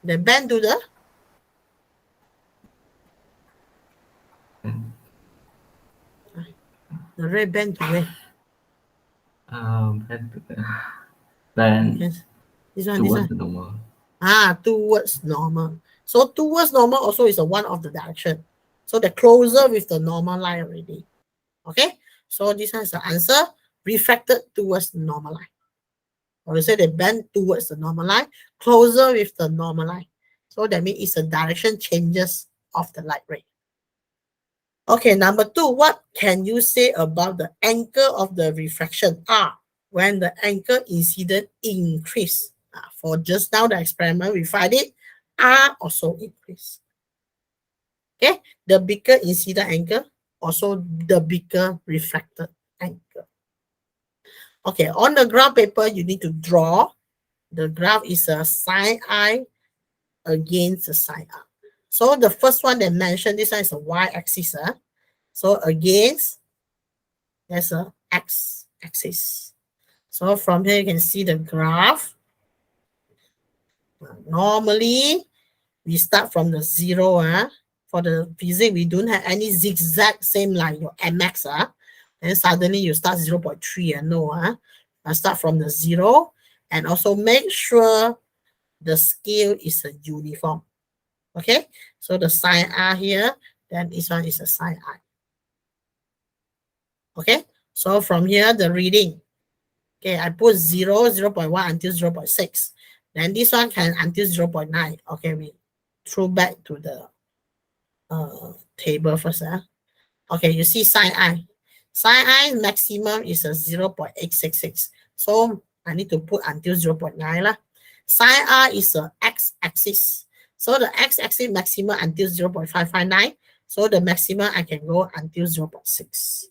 They bend to the ray bend to where? Bend to the bend Yes. This one. towards the normal. Towards normal. So towards normal also is a one of the direction. So they're closer with the normal line already. Okay. So this one is the answer. Refracted towards normal line. Or you say they bend towards the normal line, closer with the normal line. So that means it's a direction changes of the light ray. Okay, number 2, what can you say about the angle of the refraction R when the angle incident increase? For just now the experiment, we find it, R also increase. Okay, the bigger incident angle, also the bigger refracted angle. Okay, on the graph paper, you need to draw. The graph is a sine I against the sine R. So the first one they mentioned, this one is a y-axis. So against, there's a x-axis. So from here you can see the graph. Normally, we start from the 0. For the physics, we don't have any zigzag, same like your MX. Then suddenly you start 0.3. No. I start from the 0. And also make sure the scale is a uniform. Okay, so the sine R here, then this one is a sine I. Okay, so from here, the reading. Okay, I put 0, 0.1 until 0.6. Then this one can until 0.9. Okay, we throw back to the table first. Okay, you see sine I. Sin I maximum is a 0.866. So I need to put until 0.9 lah. Sin R is a x-axis. So the x-axis maximum until 0.559. So the maximum I can go until 0.6.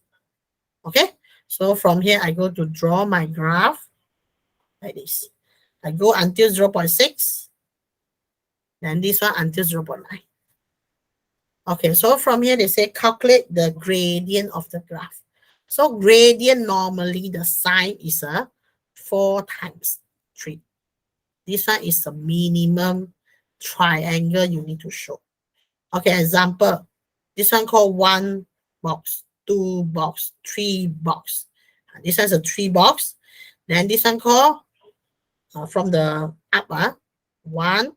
Okay. So from here, I go to draw my graph like this. I go until 0.6. Then this one until 0.9. Okay, so from here they say calculate the gradient of the graph. So gradient normally the sign is a 4 times 3. This one is the minimum triangle you need to show. Okay, example. This one called 1 box, 2 box, 3 box. This one's a 3 box. Then this one called from the up 1,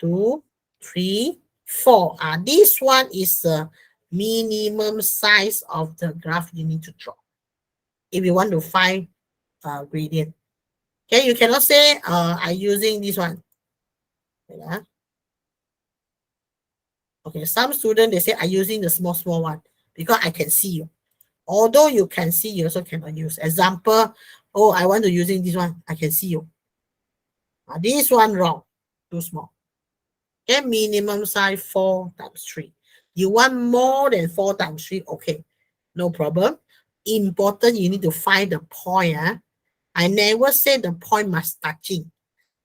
2, 3, 4. This one is the minimum size of the graph you need to draw if you want to find gradient. Okay, you cannot say I'm using this one. Yeah. Okay, some students they say I'm using the small one because I can see you. Although you can see, you also cannot use. Example, oh, I want to using this one. I can see you. This one wrong, too small. Okay, minimum size 4 times 3. You want more than 4 times 3, okay, no problem. Important, you need to find the point. I never say the point must touching.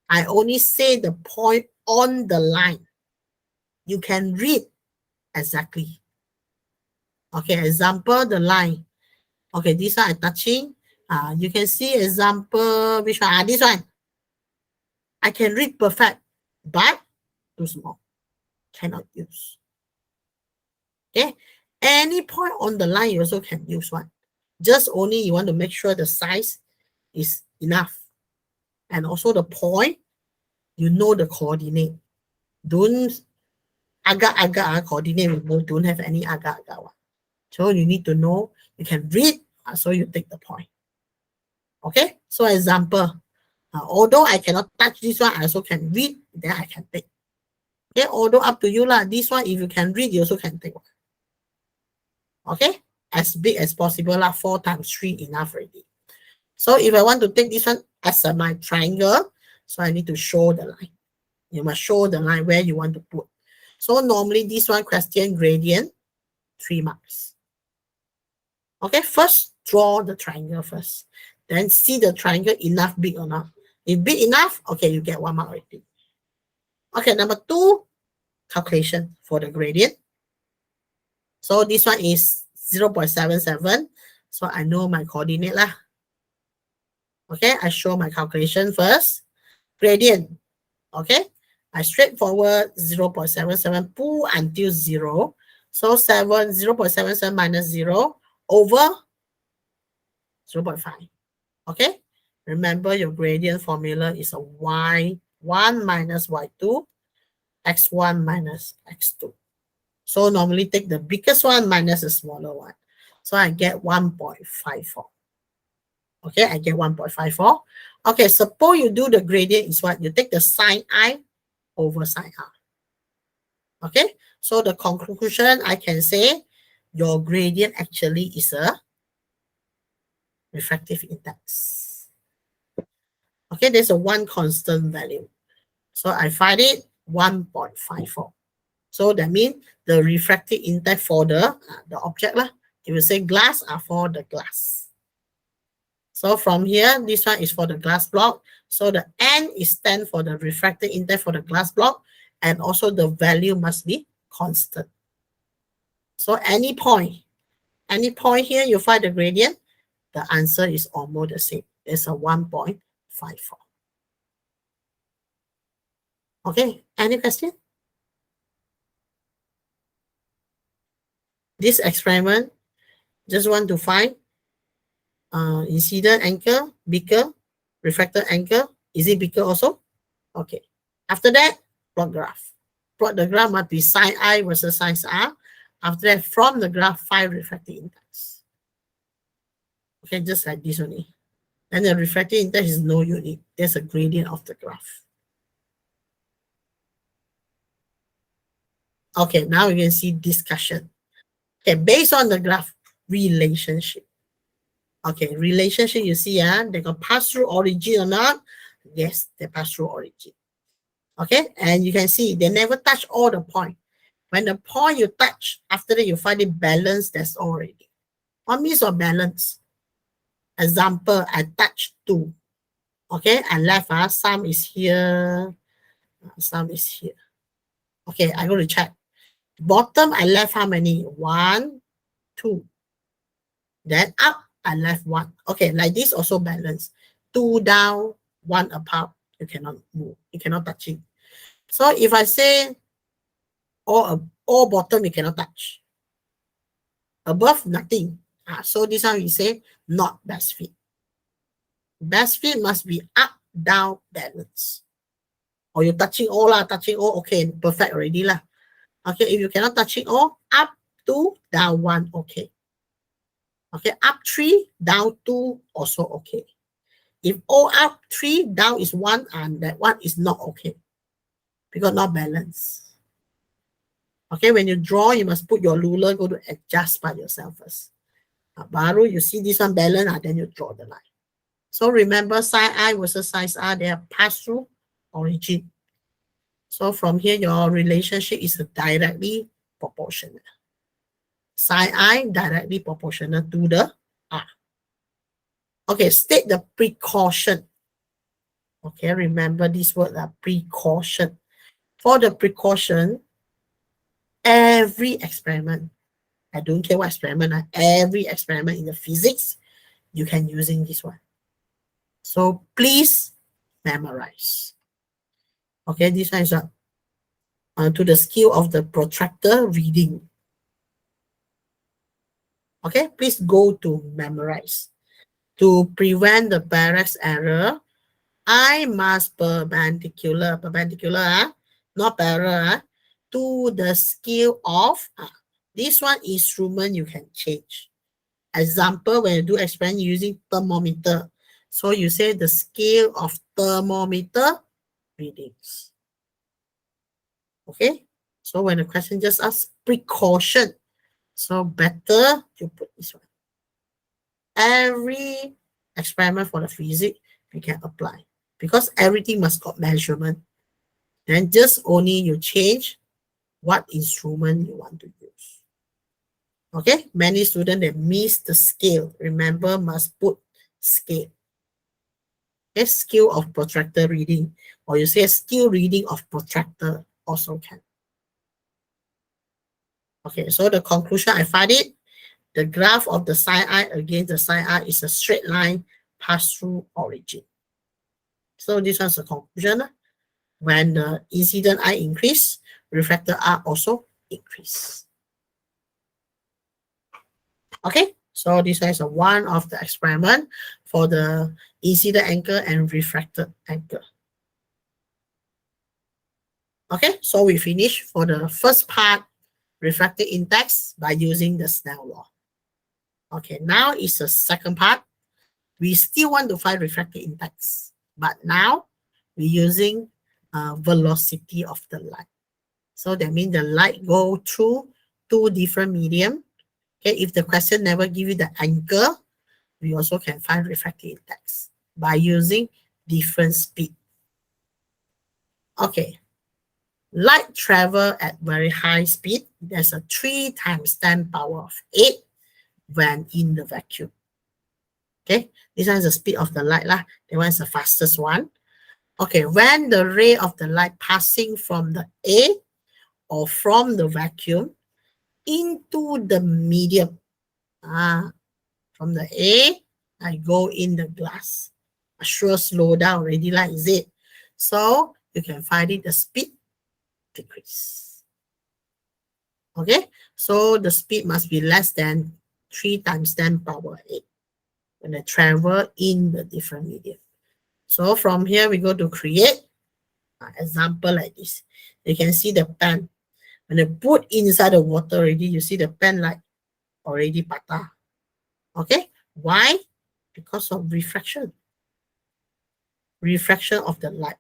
I only say the point on the line. You can read exactly. Okay, example, the line. Okay, this one I touching. You can see example, which one? This one. I can read perfect, but too small. Cannot use. Okay, any point on the line you also can use one. Just only you want to make sure the size is enough. And also the point, you know the coordinate. Don't agak-agak coordinate, we don't have any agak-agak one. So you need to know, you can read, so you take the point. Okay, so example, although I cannot touch this one, I also can read, then I can take. Okay, although up to you lah. This one, if you can read, you also can take one. Okay, as big as possible lah. 4 times 3 enough already. So if I want to take this one as my triangle, so I need to show the line. You must show the line where you want to put. So normally this one question gradient, 3 marks. Okay, first draw the triangle first. Then see the triangle enough big or not. If big enough, okay, you get 1 mark already. Okay, number 2, calculation for the gradient. So this one is 0.77. So I know my coordinate lah. Okay, I show my calculation first. Gradient. Okay, I straightforward 0.77, pull until 0. So 0.77 minus 0 over 0.5. Okay, remember your gradient formula is a y1 minus y2, x1 minus x2. So normally take the biggest one minus the smaller one. So I get 1.54. Okay, I get 1.54. Okay, suppose you do the gradient is what? You take the sine I over sine R. Okay, so the conclusion I can say your gradient actually is a refractive index. Okay, there's a one constant value. So I find it 1.54. So that means the refractive index for the object lah. If you say glass are for the glass. So from here, this one is for the glass block. So the N is 10 for the refractive index for the glass block. And also the value must be constant. So any point here you find the gradient, the answer is almost the same. It's a 1.54. Okay, any question? This experiment, just want to find incident angle, bigger, refracted angle. Is it bigger also? Okay. After that, plot graph. Plot the graph must be sine I versus sine R. After that, from the graph, find refractive index. Okay, just like this only. And the refractive index is no unit. There's a gradient of the graph. Okay, now you can see discussion. Okay, based on the graph relationship. Okay, relationship you see, they got pass through origin or not? Yes, they pass through origin. Okay, and you can see they never touch all the point. When the point you touch, after that you find it balanced, that's already. What means of balance? Example, I touch 2. Okay, and left, some is here, some is here. Okay, I go to check. Bottom, I left how many? 1, 2. Then up, I left 1. Okay, like this also balance. 2 down, 1 apart. You cannot move. You cannot touch it. So if I say all bottom, you cannot touch. Above, nothing. So this one we say not best fit. Best fit must be up, down, balance. Or you touching all lah, touching all, okay, perfect already lah. Okay, if you cannot touching all, up 2, down 1, okay. Okay, up 3, down 2, also okay. If all up 3, down is 1, and that one is not okay. Because not balanced. Okay, when you draw, you must put your ruler, go to adjust by yourself first. Baru, you see this one balance, then you draw the line. So remember, side I versus side R, they are pass-through origin. So from here, your relationship is directly proportional. Side I directly proportional to the R. Okay, state the precaution. Okay, remember this word, precaution. For the precaution, every experiment, I don't care what experiment, every experiment in the physics, you can using this one. So please memorize. Okay, this one is to the skill of the protractor reading. Okay, please go to memorize. To prevent the barracks error, I must perpendicular, not parallel, to the scale of, this one instrument you can change. Example, when you do experiment using thermometer. So you say the scale of thermometer readings. Okay, so when the question just asks precaution, so better you put this one. Every experiment for the physics we can apply because everything must got measurement. Then just only you change what instrument you want to use. Okay, many students they miss the scale. Remember, must put scale. Okay, scale of protractor reading, or you say scale reading of protractor also can. Okay, so the conclusion, I find it, the graph of the side I against the side R is a straight line pass through origin. So this one's the conclusion. When the incident I increase, refractor R also increase. Okay, so this is one of the experiment for the incident angle and refracted angle. Okay, so we finish for the first part, refractive index by using the Snell law. Okay, now is the second part. We still want to find refractive index, but now we're using velocity of the light. So that means the light go through two different medium. Okay, if the question never give you the angle, we also can find refractive index by using different speed. Okay, light travel at very high speed. There's a 3 times 10 power of 8 when in the vacuum. Okay, this one is the speed of the light lah. That one is the fastest one. Okay, when the ray of the light passing from the A or from the vacuum into the medium. From the A, I go in the glass. I sure slow down already like is it? So you can find it the speed decrease. Okay, so the speed must be less than 3 times 10 power 8 when I travel in the different medium. So from here we go to create example like this. You can see the pen. When I put inside the water already, you see the pen like already patah. Okay, why? Because of refraction. Refraction of the light.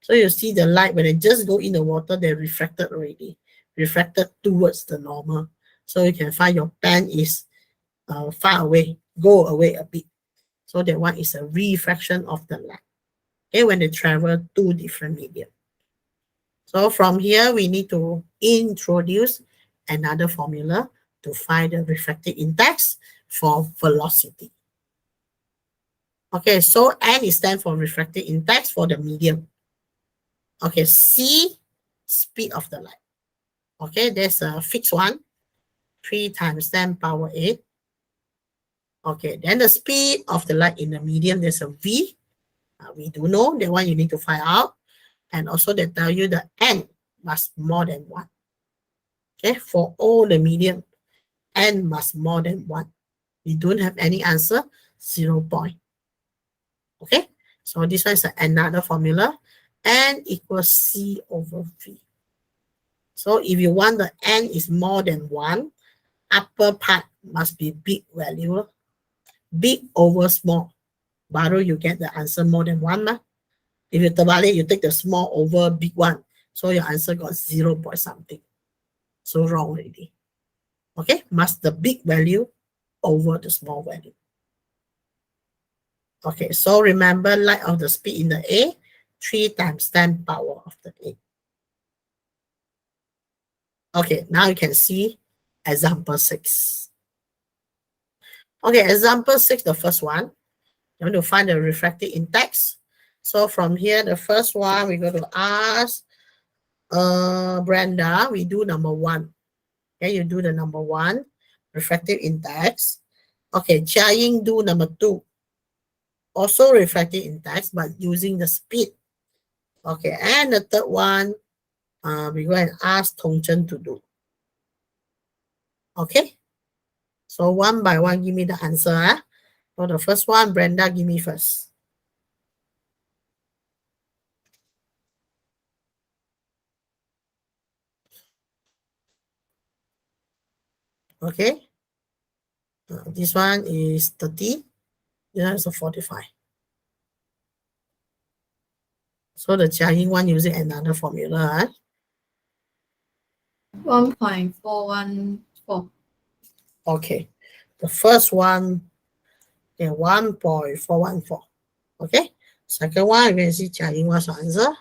So you see the light, when it just go in the water, they're refracted already. Refracted towards the normal. So you can find your pen is far away. go away a bit. So that one is a refraction of the light. Okay, when they travel two different medium. So from here, we need to introduce another formula to find the refractive index for velocity. Okay, so N is stand for refractive index for the medium. Okay, C, speed of the light. Okay, there's a fixed one, 3 times 10 power 8. Okay, then the speed of the light in the medium, there's a V. We do know that one you need to find out. And also they tell you the N must more than 1. Okay, for all the medium, N must more than 1. We don't have any answer, 0 point. Okay, so this one is another formula. N equals C over V. So if you want the N is more than 1, upper part must be big value. Big over small. Baru you get the answer more than 1. If you terbalik, you take the small over big one. So your answer got 0 point something. So wrong already. Okay, must the big value over the small value. Okay, so remember light of the speed in the A, 3 times 10 power of the 8. Okay, now you can see example 6. Okay, example 6, the first one. You want to find the refractive index. So from here, the first one, we're going to ask Brenda, we do number 1. Okay, you do the number 1, refractive index. Okay, Chia Ying do number 2. Also refractive index, but using the speed. Okay, and the third one, we go and ask Tong Chen to do. Okay, so one by one, give me the answer. So the first one, Brenda, give me first. Okay, this one is 30. This one is a 45. So the Chia Ying one using another formula. 1.414. Okay, the first one, okay, 1.414. Okay, second one, you can see Chia Ying what's the answer?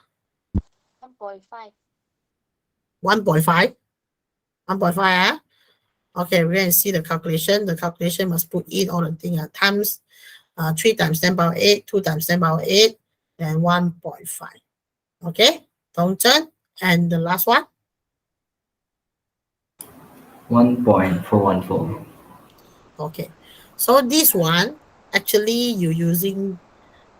1.5. 1.5. 1.5, Okay, we can see the calculation. The calculation must put in all the things times 3 times 10 power 8, 2 times 10 power 8, and 1.5. Okay, Tong Chen, and the last one? 1.414. Okay, so this one, actually you using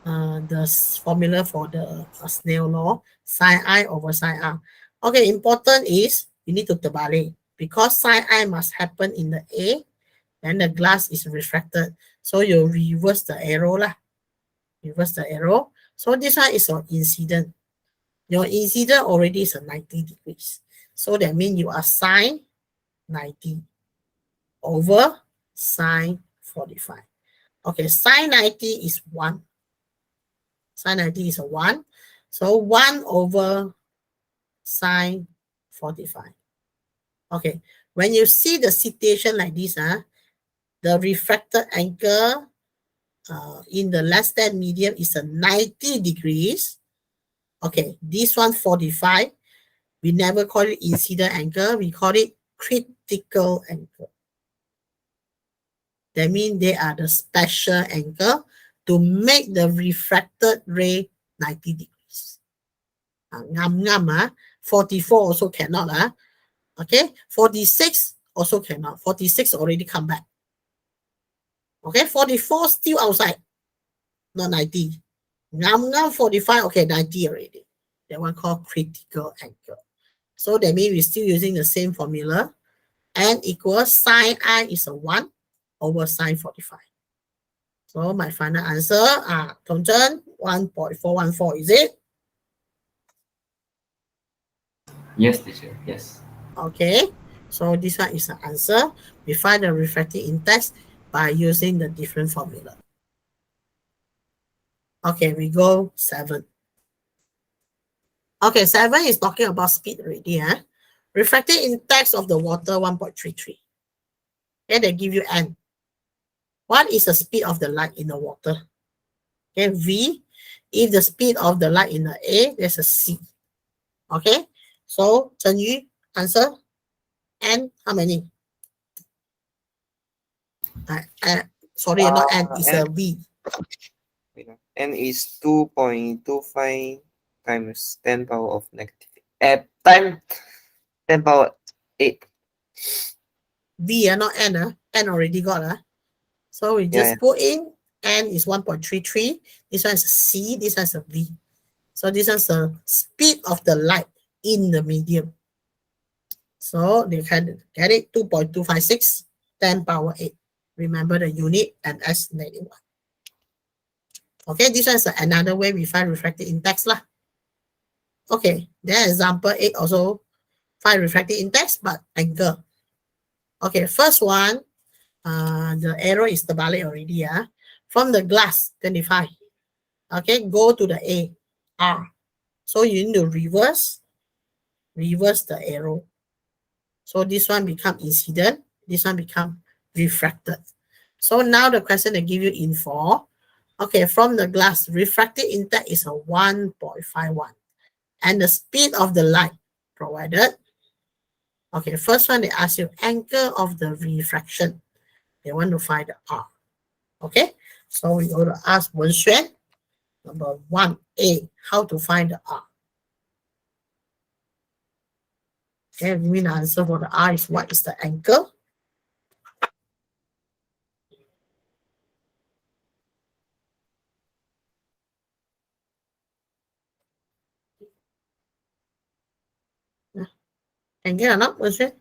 the formula for the Snell law, sine I over sine R. Okay, important is you need to terbalik because sine I must happen in the A, then the glass is refracted. So you reverse the arrow lah. Reverse the arrow. So this one is your incident. Your incident already is a 90 degrees. So that means you are sine 90 over sine 45. Okay, sine 90 is 1. Sine 90 is a 1. So 1 over sine 45. Okay, when you see the situation like this, the refracted angle in the less than medium is a 90 degrees. Okay, this one 45. We never call it incident angle. We call it critical angle. That means they are the special angle to make the refracted ray 90 degrees. 44 also cannot. Okay, 46 also cannot. 46 already come back. Okay, 44 still outside. Not 90. 45, okay, 90 already. That one called critical angle. So that means we're still using the same formula. N equals sine I is a 1 over sine 45. So my final answer, Tong Chen, 1.414, is it? Yes, teacher. Yes. Okay, so this one is the answer. We find the refractive index by using the different formula. Okay, we go 7. Okay, 7 is talking about speed already. Refractive index of the water, 1.33. Okay, they give you N. What is the speed of the light in the water? Okay, V. If the speed of the light in the A, there's a C. Okay, so Chen Yu, answer. N, how many? Sorry, not N, it's a V. N is 2.25 times 10 power of negative time 10 power 8. V, not N. N already got. So we just Yeah. put in N is 1.33. This one is a C, this one is a V. So this is the speed of the light in the medium. So they can get it 2.256, 10 power 8. Remember the unit and S negative 1. Okay, this one is another way we find refractive index lah. Okay, then example 8 also find refractive index but angle. Okay, first one, the arrow is the terbalik already. From the glass, 25. Okay, go to the A, R. So you need to reverse the arrow. So this one become incident, this one become refracted. So now the question they give you in 4. Okay, from the glass, refractive index is a 1.51. And the speed of the light provided. Okay, first one they ask you angle of the refraction. They want to find the R. Okay, so we go to ask Wen Xuan. Number 1A, how to find the R. Okay, we mean the answer for the R is what is the angle? Angle or not, Wen Xuan?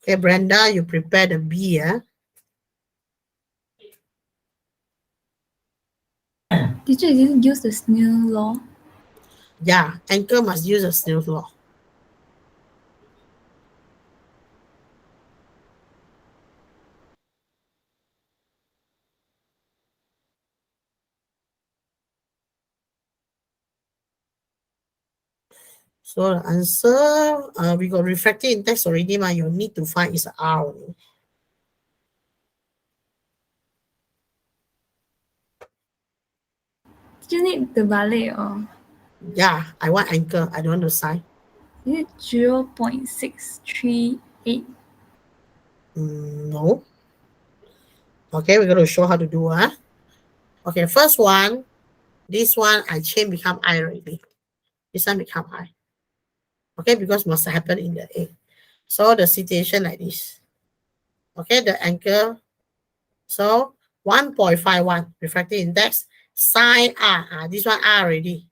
Okay, Brenda, you prepare the B, Teacher, you didn't use the Snell law. Yeah, angle must use a Snell's law. So the answer, we got refractive index already, you need to find is R only. You need the ballet or Yeah, I want angle, I don't want to sign. is it 0.638? No. Okay, we're going to show how to do. Okay, first one, this one I change become I already. This one become I. Okay, because must happen in the A. So the situation like this. Okay, the angle. So 1.51 refractive index, sine R. This one R already.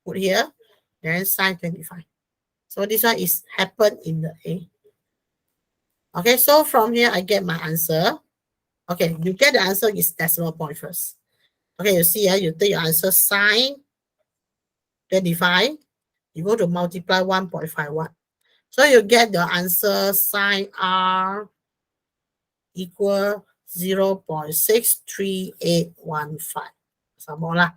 Put here, then sine 25. So this one is happen in the A. Okay, so from here I get my answer. Okay, you get the answer is decimal point first. Okay, you see, you take your answer sine 25. You go to multiply 1.51. So you get the answer sine R equal 0.63815. Some more lah.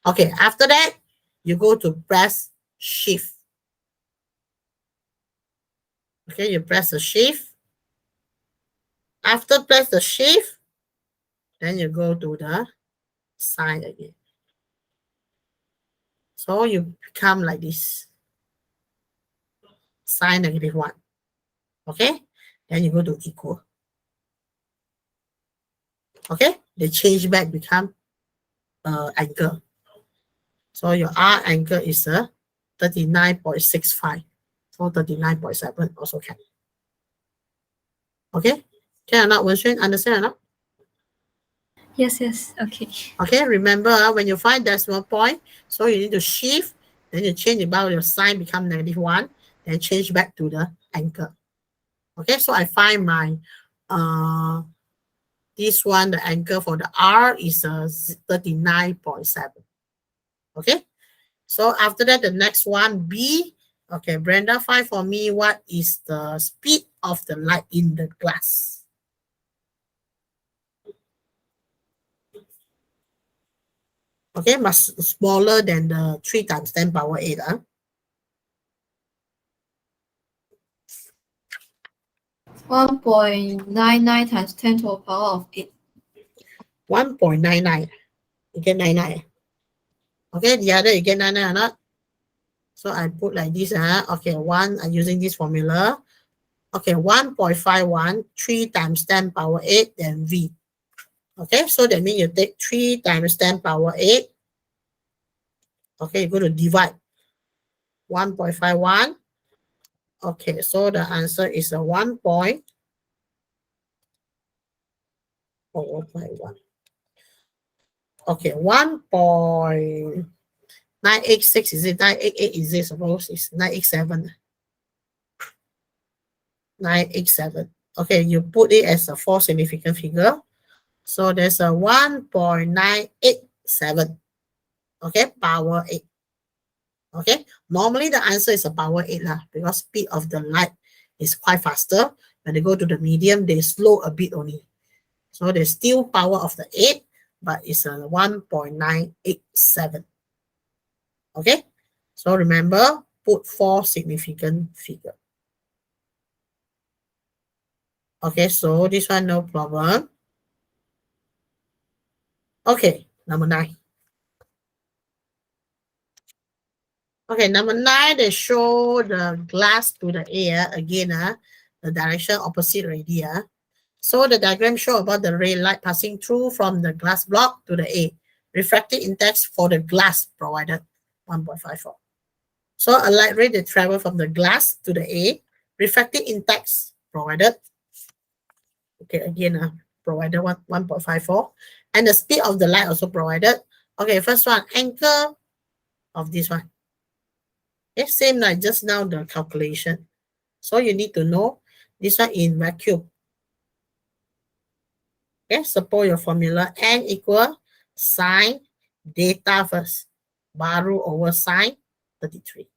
Okay, after that, you go to press shift. Okay, you press the shift. After press the shift, then you go to the sign again. So you become like this. Sine negative 1. Okay, then you go to equal. Okay, they change back become angle. So your R angle is a 39.65. So 39.7 also can. Okay, can or not, Wen Xuan? Understand or not? Yes, okay. Okay, remember when you find decimal point, so you need to shift, then you change about your sign become negative 1, then change back to the angle. Okay, so I find my this one, the angle for the R is 39.7. Okay, so after that, the next one, B. Okay, Brenda, find for me what is the speed of the light in the glass. Okay, must smaller than the 3 times 10 power 8. 1.99 times 10 to the power of 8. 1.99. You get 99. Okay, the other you get 99 or not? So I put like this. Okay, I'm using this formula. Okay, 1.51, 3 times 10 power 8, then V. Okay, so that means you take 3 times 10 power 8. Okay, you're going to divide 1.51. Okay, so the answer is a 1.01. Okay, 1.986, is it 988? Is it suppose it's 987? 987. Okay, you put it as a 4 significant figure. So there's a 1.987. Okay, power 8. Okay, normally the answer is a power 8 because speed of the light is quite faster. When they go to the medium, they slow a bit only. So there's still power of the 8, but it's a 1.987. Okay, so remember, put 4 significant figure. Okay, so this one no problem. Okay, number 9. Okay, number 9, they show the glass to the air again, the direction opposite already. So the diagram show about the ray light passing through from the glass block to the A. Refractive index for the glass provided 1.54. So a light ray that travel from the glass to the A. Refractive index provided. Okay, again, provided 1.54. And the speed of the light also provided. Okay, first one, angle of this one. Okay, same like just now the calculation. So you need to know this one in vacuum. Okay, suppose your formula n equal sine data first. Baru over sine 33.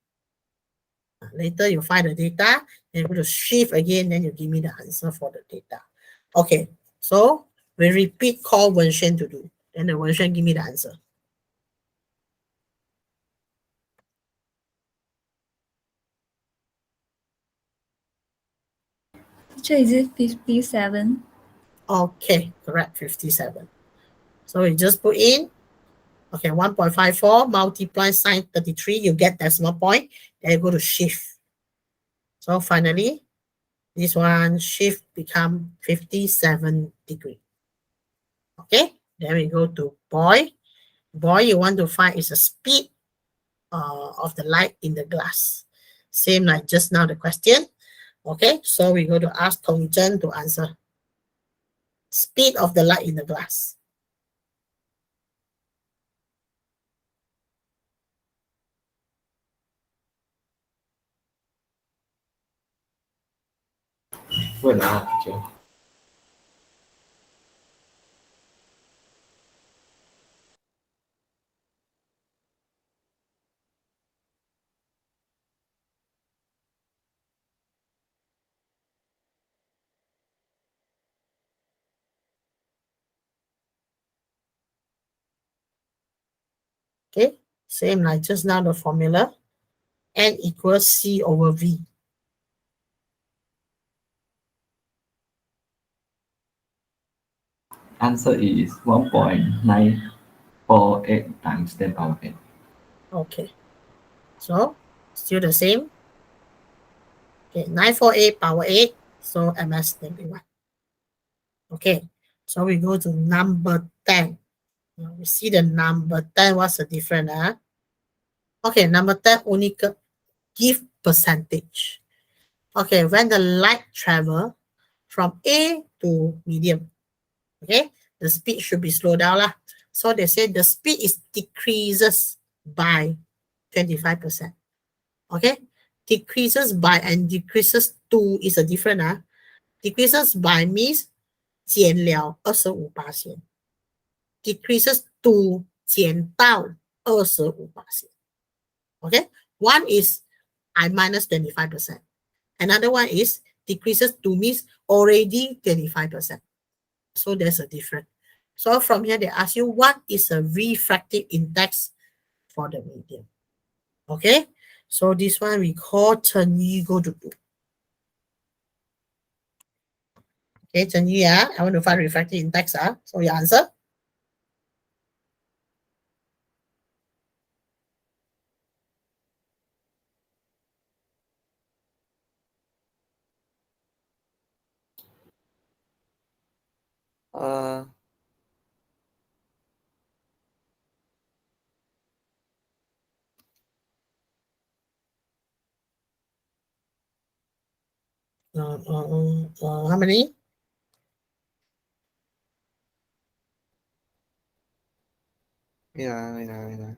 Later you find the data, then you go to shift again, then you give me the answer for the data. Okay, so we repeat call Wenshen to do. Then the Wenshen give me the answer. Teacher, is it 57? Okay, correct, 57. So we just put in, okay, 1.54 multiply sine 33, you get decimal point, then you go to shift. So finally, this one shift become 57 degree. Okay, then we go to boy. Boy, you want to find is the speed of the light in the glass. Same like just now the question. Okay, so we go to ask Tong Zhen to answer. Speed of the light in the glass. Wait, teacher. Okay, same like just now the formula. N equals C over V. Answer is 1.948 times 10 power 8. Okay, so still the same. Okay, 948 power 8, so MS -1. Okay, so we go to number 10. Now we see the number 10, what's the difference? Okay, number 10 only give percentage. Okay, when the light travel from A to medium, okay, the speed should be slowed down lah. So they say the speed is decreases by 25%. Okay, decreases by and decreases to is a different. Decreases by means 减了25%. Decreases to 减到25%. Okay, one is I minus 25%. Another one is decreases to means already 25%. So there's a difference. So from here, they ask you what is a refractive index for the medium. Okay, so this one we call 乘以 go to 2. Okay, 乘以 I want to find refractive index. So your answer? Uh, How many? yeah.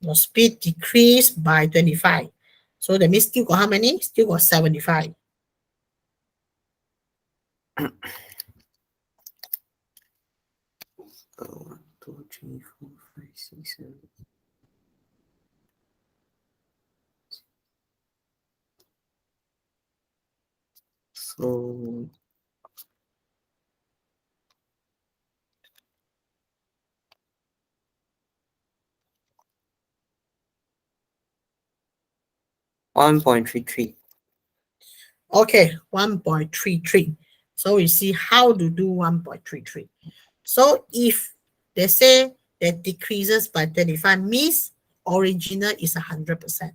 Your speed decreased by 25. So that means still got how many? Still got 75. One, two, three, four, five, six, seven. So 1.33. Okay, 1.33. So we see how to do 1.33. So if they say that decreases by 35 means original is 100%.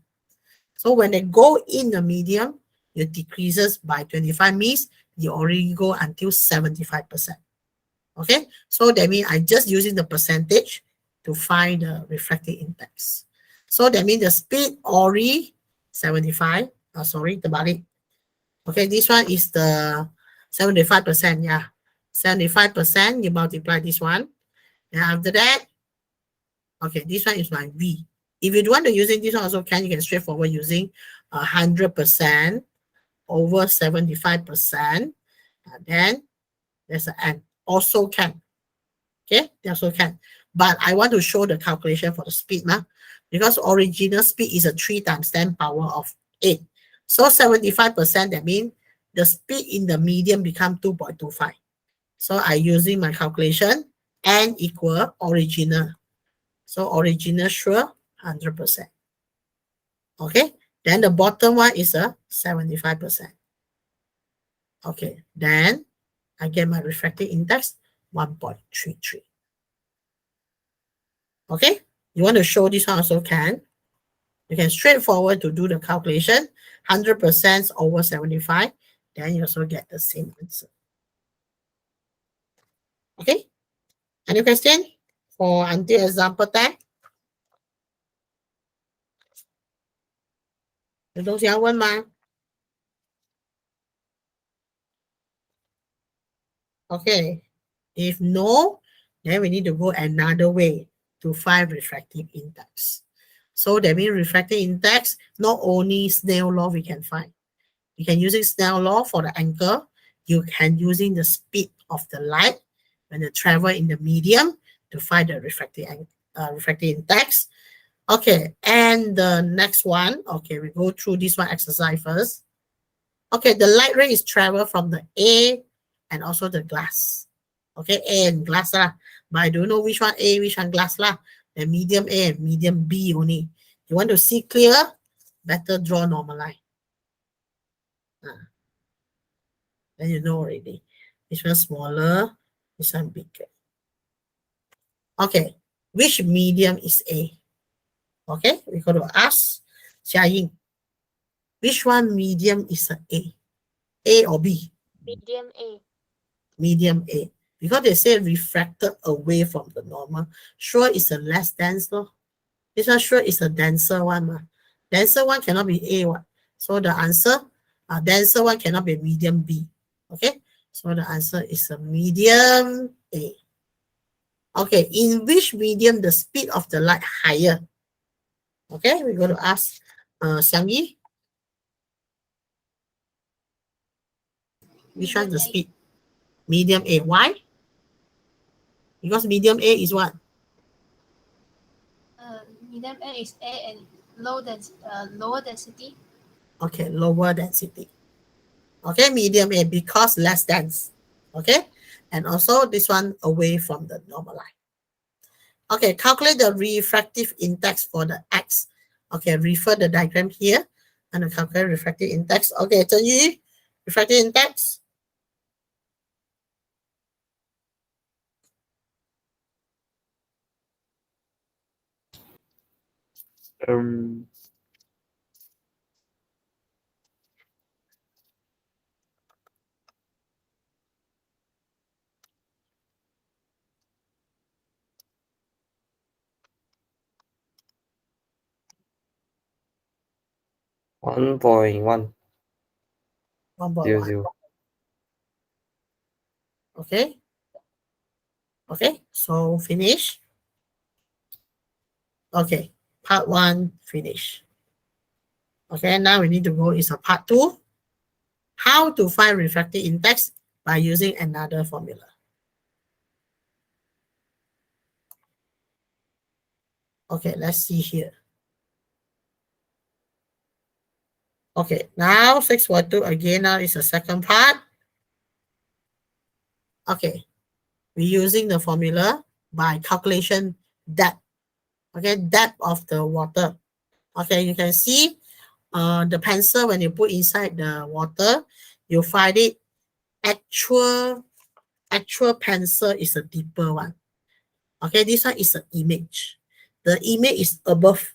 So when they go in the medium, it decreases by 25 means you already go until 75%. Okay, so that means I just using the percentage to find the refractive index. So that means the speed already 75. Sorry, terbalik. Okay, this one is the 75%. Yeah, 75%. You multiply this one. And after that, okay, this one is my V. If you want to using this one also can, you can straightforward using 100% over 75%. Then there's an N. Also can. Okay, they also can. But I want to show the calculation for the speed now, because original speed is a 3 times 10 power of 8. So 75%, that means the speed in the medium become 2.25. So I using my calculation, N equal original. So original sure 100%. Okay, then the bottom one is a 75%. Okay, then I get my refractive index 1.33. Okay, you want to show this one also can. You can straightforward to do the calculation, 100% over 75, then you also get the same answer. Okay, any question for until example 10? 有东西要问吗？ Okay, if no, then we need to go another way to find refractive index. So that means refractive index, not only Snell law we can find. You can using Snell law for the angle. You can using the speed of the light when they travel in the medium to find the refractive index. Okay, and the next one, okay, we go through this one exercise first. Okay, the light ray is travel from the A and also the glass. Okay, A and glass lah. But I don't know which one A, which one glass lah. The medium A and medium B only. You want to see clear? Better draw normal line. Then you know already. This one smaller, this one bigger. Okay, which medium is A? Okay, we got to ask Xia Ying. Which one medium is a A? A or B? Medium A. Medium A. Because they say refracted away from the normal. Sure is a less dense though. This one sure is a denser one. Denser one cannot be A one. So the answer, denser one cannot be medium B. Okay, so the answer is a medium A. Okay, in which medium the speed of the light higher? Okay, we're going to ask Xiang Yi. Which one the speed? Medium A. Why? Because medium A is what? Medium A is A and lower density. Okay, lower density. Okay, medium A because less dense. Okay, and also this one away from the normal line. Okay, calculate the refractive index for the X. Okay, refer the diagram here and calculate refractive index. Okay, Chen Yu, refractive index. Um, 1.100. 1.1. Okay. Okay, so finish. Okay, part 1 finish. Okay, now we need to go into part 2. How to find refractive index by using another formula. Okay, let's see here. Okay, now 6.2 again, now is the second part. Okay, we're using the formula by calculation depth. Okay, depth of the water. Okay, you can see the pencil when you put inside the water, you find it actual pencil is a deeper one. Okay, this one is an image. The image is above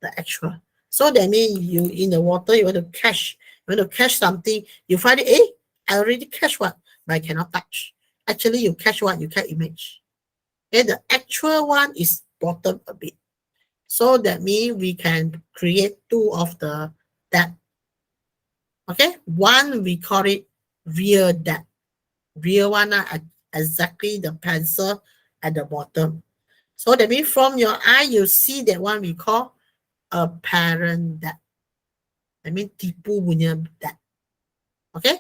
the actual. So that means you in the water, you want to catch something, you find it, I already catch one, but I cannot touch. Actually, you catch what? You catch image. Okay, the actual one is bottom a bit. So that means we can create two of the depth. Okay, one we call it real depth. Real one are exactly the pencil at the bottom. So that means from your eye, you see that one we call apparent depth. I mean tipu punya depth. Okay?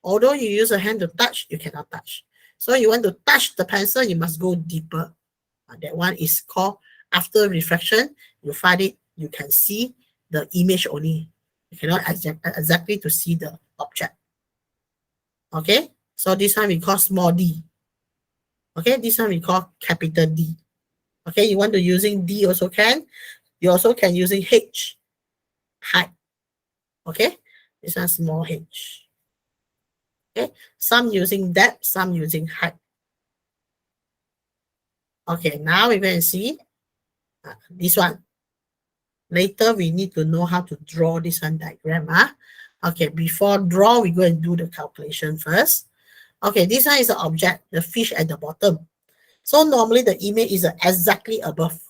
Although you use a hand to touch, you cannot touch. So you want to touch the pencil, you must go deeper. That one is called after refraction. You find it, you can see the image only. You cannot exactly to see the object. Okay? So this one we call small d. Okay? This one we call capital D. Okay? You want to using D also can. You also can using H. Height. Okay? This one small h. Okay? Some using depth, some using height. Okay, now we're going to see this one. Later, we need to know how to draw this one diagram. Okay, before draw, we go and do the calculation first. Okay, this one is the object, the fish at the bottom. So normally the image is exactly above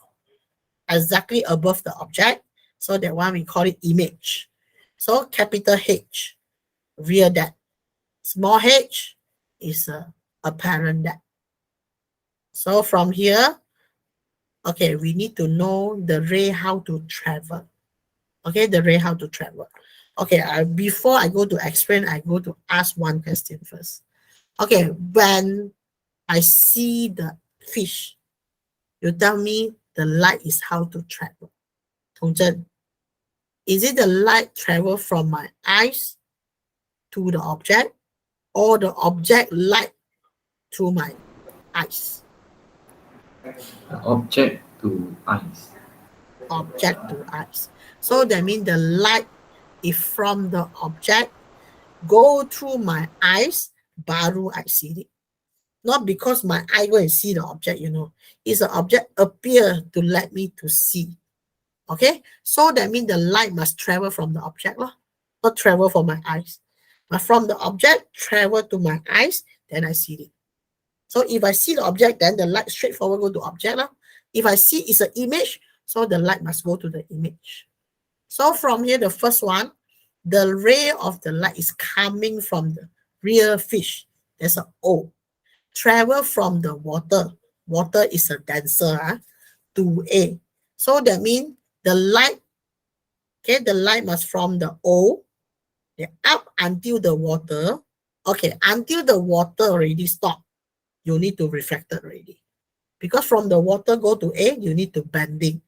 the object. So that one we call it image. So capital H, real depth. Small h is apparent depth. So from here, okay, we need to know the ray how to travel. Okay, the ray how to travel. Okay, before I go to explain, I go to ask one question first. Okay, when I see the fish, you tell me the light is how to travel. Tongzhen, is it the light travel from my eyes to the object or the object light through my eyes? Object to eyes. Object to eyes. So that means the light is from the object go through my eyes, baru I see it. Not because my eye go and see the object, It's the object appear to let me to see. Okay? So that means the light must travel from the object, not travel from my eyes. But from the object, travel to my eyes, then I see it. So if I see the object, then the light straightforward go to object. If I see it's an image, so the light must go to the image. So from here, the first one, the ray of the light is coming from the real fish. There's an O. Travel from the water. Water is a denser to A. So that means the light, okay, the light must from the O, up until the water. Okay, until the water already stop, you need to refract it already. Because from the water go to A, you need to bending.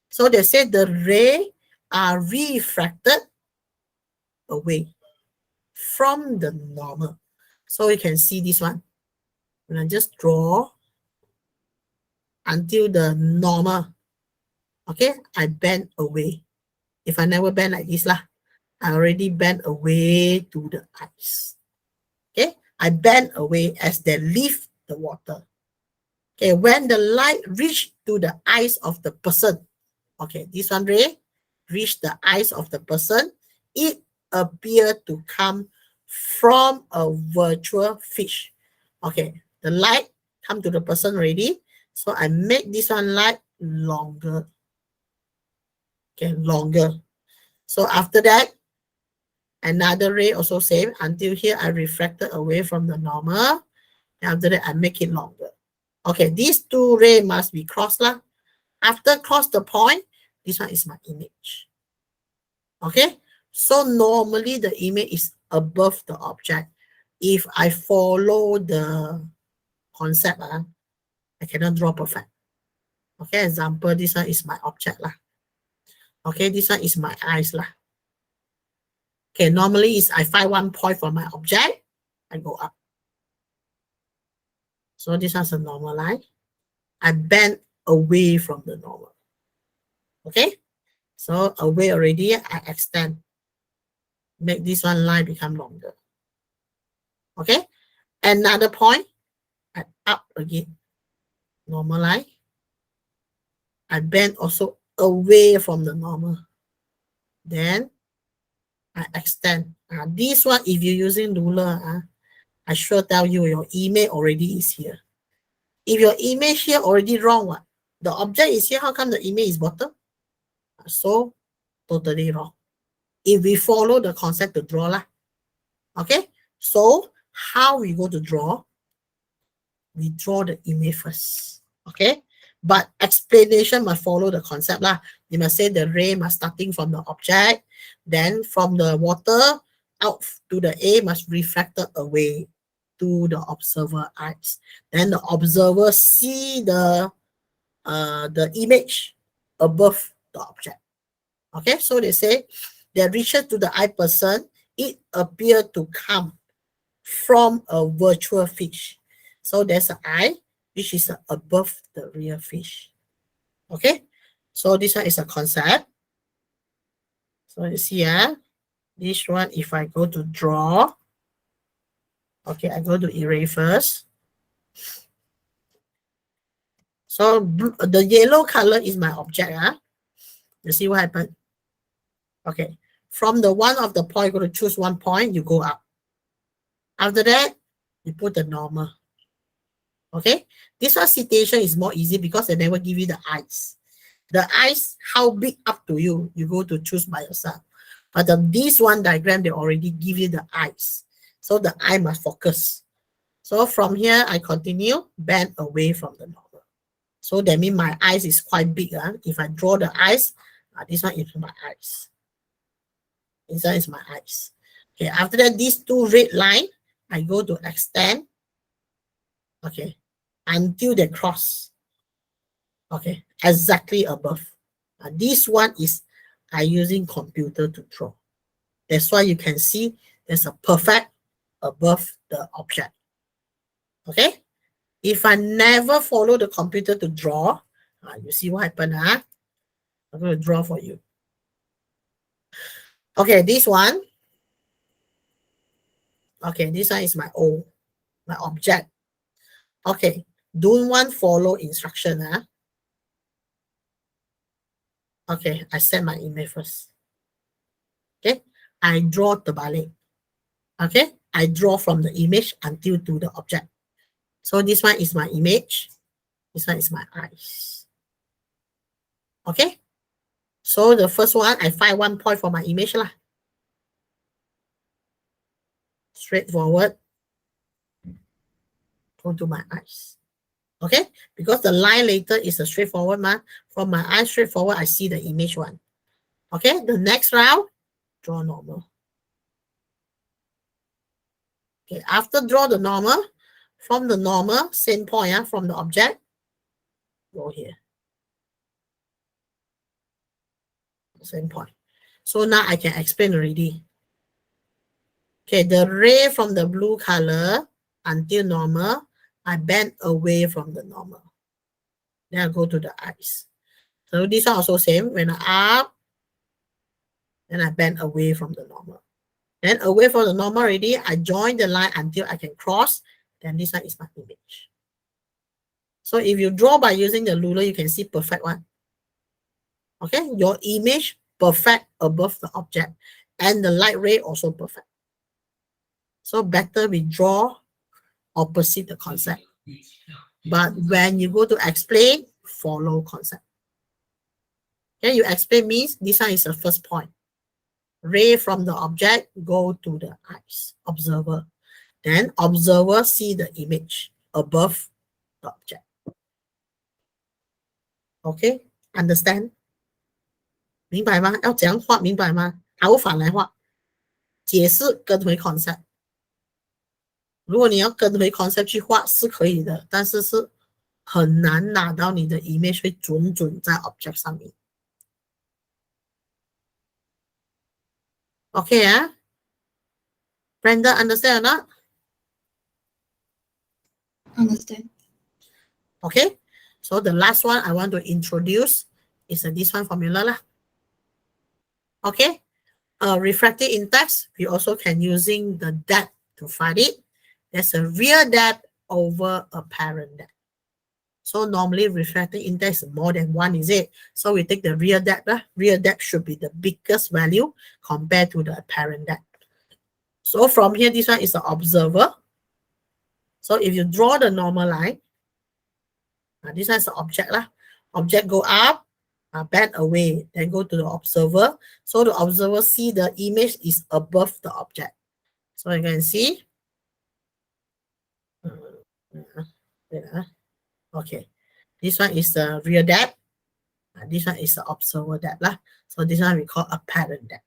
So they say the ray are refracted away from the normal. So you can see this one. When I just draw until the normal, okay, I bend away. If I never bend like this lah, I already bend away to the eyes. Okay, I bend away as they leave the water. Okay, when the light reach to the eyes of the person, okay, this one ray reach the eyes of the person, it appear to come from a virtual fish. Okay, the light come to the person already, so I make this one light longer. Okay, longer. So after that, another ray also same until here I refracted away from the normal. And after that, I make it longer. Okay, these two rays must be crossed lah. After cross the point, this one is my image. Okay, so normally the image is above the object. If I follow the concept, I cannot draw perfect. Okay, example, this one is my object lah. Okay, this one is my eyes lah. Okay, normally is I find one point for my object, I go up. So this one's a normal line. I bend away from the normal. Okay, so away already, I extend. Make this one line become longer. Okay, another point, I up again. Normal line. I bend also away from the normal. Then I extend. This one, if you're using ruler, I sure tell you your image already is here. If your image here already wrong, what? The object is here, how come the image is bottom? So totally wrong. If we follow the concept to draw lah. Okay, so how we go to draw? We draw the image first. Okay, but explanation must follow the concept lah. You must say the ray must starting from the object, then from the water out to the A must refracted away to the observer eyes. Then the observer see the image above the object. Okay, so they say that reaches to the eye person, it appear to come from a virtual fish. So there's an eye which is above the real fish. Okay, so this one is a concept. So you see, this one, if I go to draw, okay, I go to erase first. So the yellow color is my object. You see what happened? Okay, from the one of the point, you're going to choose one point, you go up. After that, you put the normal. Okay, this one citation is more easy because they never give you the eyes. The eyes, how big up to you, you go to choose by yourself. But this one diagram, they already give you the eyes. So the eye must focus. So from here, I continue, bend away from the normal. So that means my eyes is quite big. If I draw the eyes, this one is my eyes. This one is my eyes. Okay, after that, these two red line, I go to extend. Okay, until they cross. Okay, exactly above. This one is I using computer to draw. That's why you can see there's a perfect above the object. Okay, if I never follow the computer to draw, you see what happened? I'm going to draw for you. Okay, this one. Okay, this one is my O, my object. Okay, don't want follow instruction. Okay, I set my image first. Okay, I draw the terbalik. Okay, I draw from the image until to the object. So this one is my image. This one is my eyes. Okay, so the first one, I find one point for my image lah. Straightforward. Go to my eyes. Okay, because the line later is a straightforward man. From my eyes straightforward, I see the image one. Okay, the next round, draw normal. Okay, after draw the normal, from the normal, same point, from the object, go here. Same point. So now I can explain already. Okay, the ray from the blue color until normal, I bend away from the normal. Then I go to the eyes. So this one also same. When I up, then I bend away from the normal. Then away from the normal already, I join the line until I can cross. Then this one is my image. So if you draw by using the ruler, you can see perfect one. Okay, your image perfect above the object. And the light ray also perfect. So better we draw opposite the concept. But when you go to explain, follow concept. Okay, you explain means this one is the first point. Ray from the object go to the eyes, observer. Then observer see the image above the object. Okay, understand? 明白吗？要怎样画？明白吗？还我反来画，解释跟回 concept。如果你要跟回 concept 去画是可以的，但是是很难拿到你的 image 会准在 object 上面。Okay, Brenda, understand or not? Understand. Okay, so the last one I want to introduce is this one formula lah. Okay, refractive index, we also can using the depth to find it. There's a real depth over apparent depth. So normally refractive index is more than 1, is it? So we take the real depth. Real depth should be the biggest value compared to the apparent depth. So from here, this one is the observer. So if you draw the normal line, this one is the object lah. Object go up, bend away, then go to the observer. So the observer see the image is above the object. So you can see. Okay, this one is the real depth. This one is the observer depth lah. So this one we call apparent depth.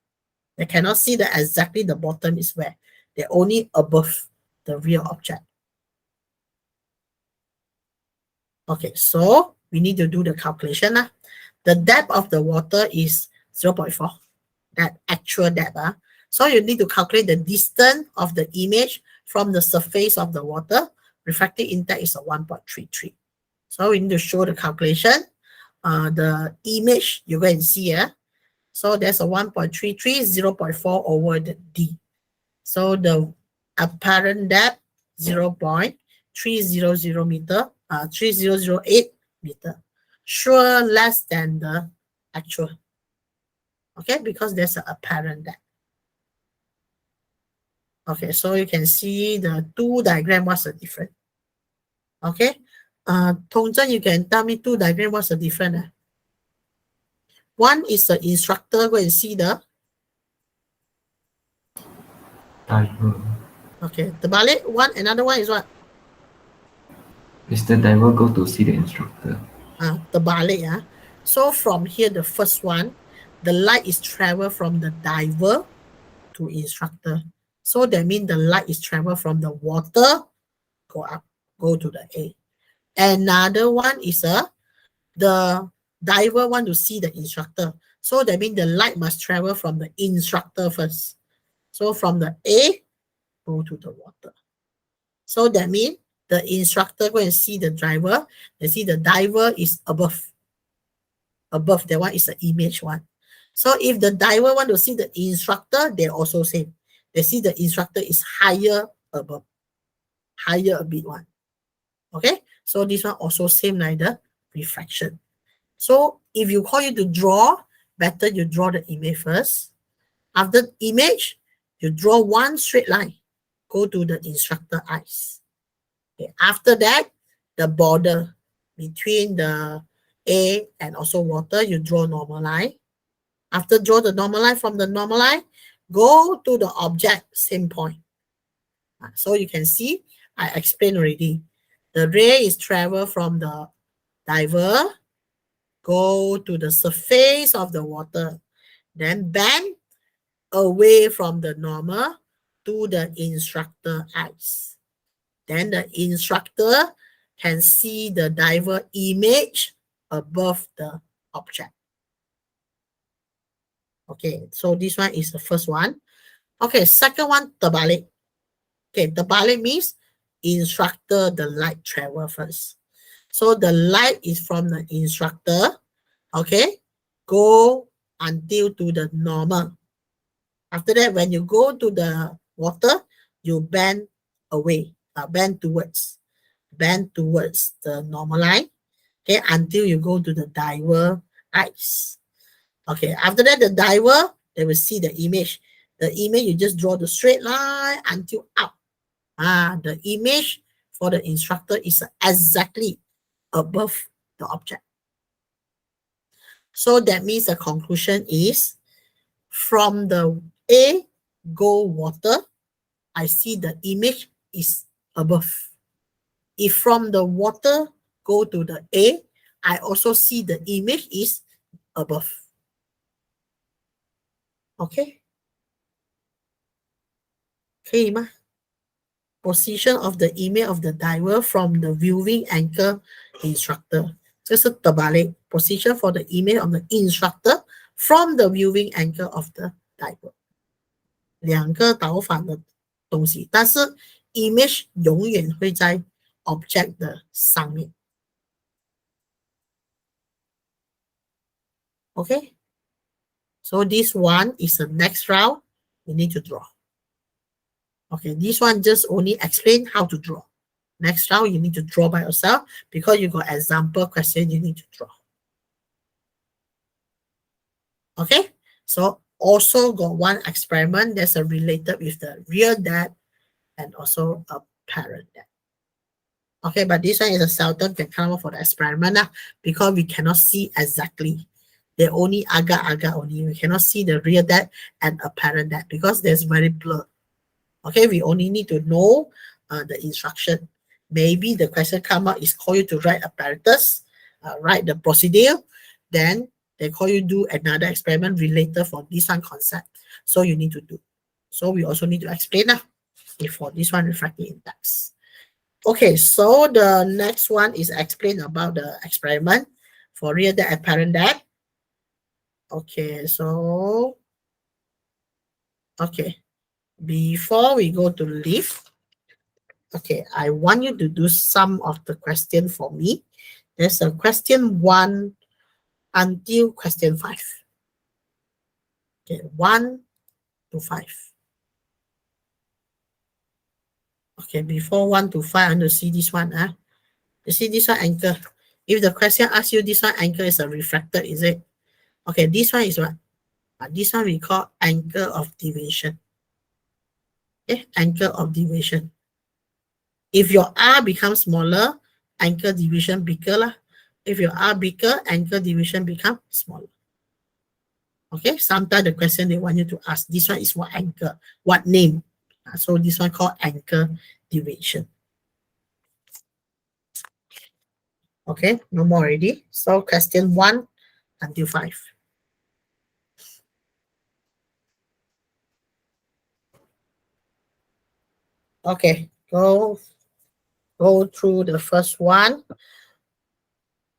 They cannot see that exactly the bottom is where. They're only above the real object. Okay, so we need to do the calculation. The depth of the water is 0.4. That actual depth. So you need to calculate the distance of the image from the surface of the water. Refractive index is a 1.33. So we need to show the calculation. The image, you go and see. So there's a 1.33, 0.4 over the D. So the apparent depth, 0.300 meter, 3008 meter. Sure less than the actual. Okay, because there's an apparent depth. Okay, so you can see the two diagram, what's the difference? Okay, Tongzhen, you can tell me two diagram, what's the difference? One is the instructor, go and see the. Diver. Okay, the ballet one, another one is what? Is the diver go to see the instructor? The ballet. So from here, the first one, the light is travel from the diver to instructor. So that means the light is travel from the water, go up, go to the A. Another one is the diver want to see the instructor. So that means the light must travel from the instructor first. So from the A, go to the water. So that means the instructor go and see the driver. They see the diver is above. Above, that one is the image one. So if the diver want to see the instructor, they also same. They see the instructor is higher above. Higher a bit one. Okay? So this one also same like the refraction. So if you call you to draw, better you draw the image first. After image, you draw one straight line. Go to the instructor eyes. Okay. After that, the border between the A and also water, you draw normal line. After draw the normal line, from the normal line, go to the object, same point. So you can see, I explained already. The ray is travel from the diver, go to the surface of the water, then bend away from the normal to the instructor eyes. Then the instructor can see the diver image above the object. Okay, so this one is the first one. Okay, second one, terbalik. Okay, terbalik means instructor, the light travel first. So the light is from the instructor, okay, go until to the normal. After that, when you go to the water, you bend away, bend towards the normal line, okay, until you go to the diver eyes. Okay, after that, the diver, they will see the image. The image, you just draw the straight line until up. The image for the instructor is exactly above the object. So that means the conclusion is from the A go water, I see the image is above. If from the water go to the A, I also see the image is above. Okay? 可以吗？ Position of the image of the diver from the viewing angle instructor. 这是 terbalik. Position for the image of the instructor from the viewing angle of the diver. 两个倒反的东西，但是 image 永远会在 object 的上面。Okay? So this one is the next round. You need to draw. Okay, this one just only explain how to draw. Next round, you need to draw by yourself because you got example question you need to draw. Okay, so also got one experiment that's related with the real depth and also a parent depth. Okay, but this one is a seldom can come up for the experiment because we cannot see exactly. They only agak-agak only. We cannot see the real depth and apparent depth because there's very blurred. Okay, we only need to know the instruction. Maybe the question come up is call you to write apparatus, write the procedure, then they call you do another experiment related for this one concept. So you need to do. So we also need to explain for this one refractive index. Okay, so the next one is explain about the experiment for real depth, apparent depth. Okay, so okay. Before we go to leave, okay, I want you to do some of the question for me. There's a question 1 until question 5. Okay, 1 to 5. Okay, before 1 to 5, I want to see this one. You see this one angle. If the question asks you this one angle is a refracted, is it? Okay, this one is what? This one we call angle of deviation. Okay, angle of deviation. If your R becomes smaller, angle deviation bigger lah. If your R bigger, angle deviation become smaller. Okay, sometimes the question they want you to ask, this one is what angle, what name? So this one called angle deviation. Okay, no more already. So question 1 until 5. Okay, go through the first one.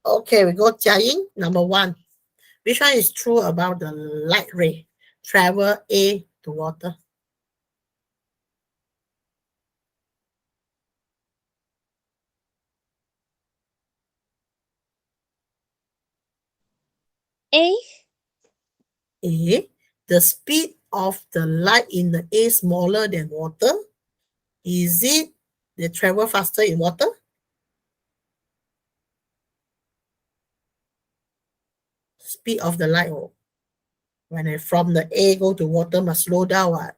Okay, we go Jiaying, number 1. Which one is true about the light ray? Travel A to water. A. A, the speed of the light in the A smaller than water. Is it they travel faster in water? Speed of the light, when I from the A go to water must slow down what?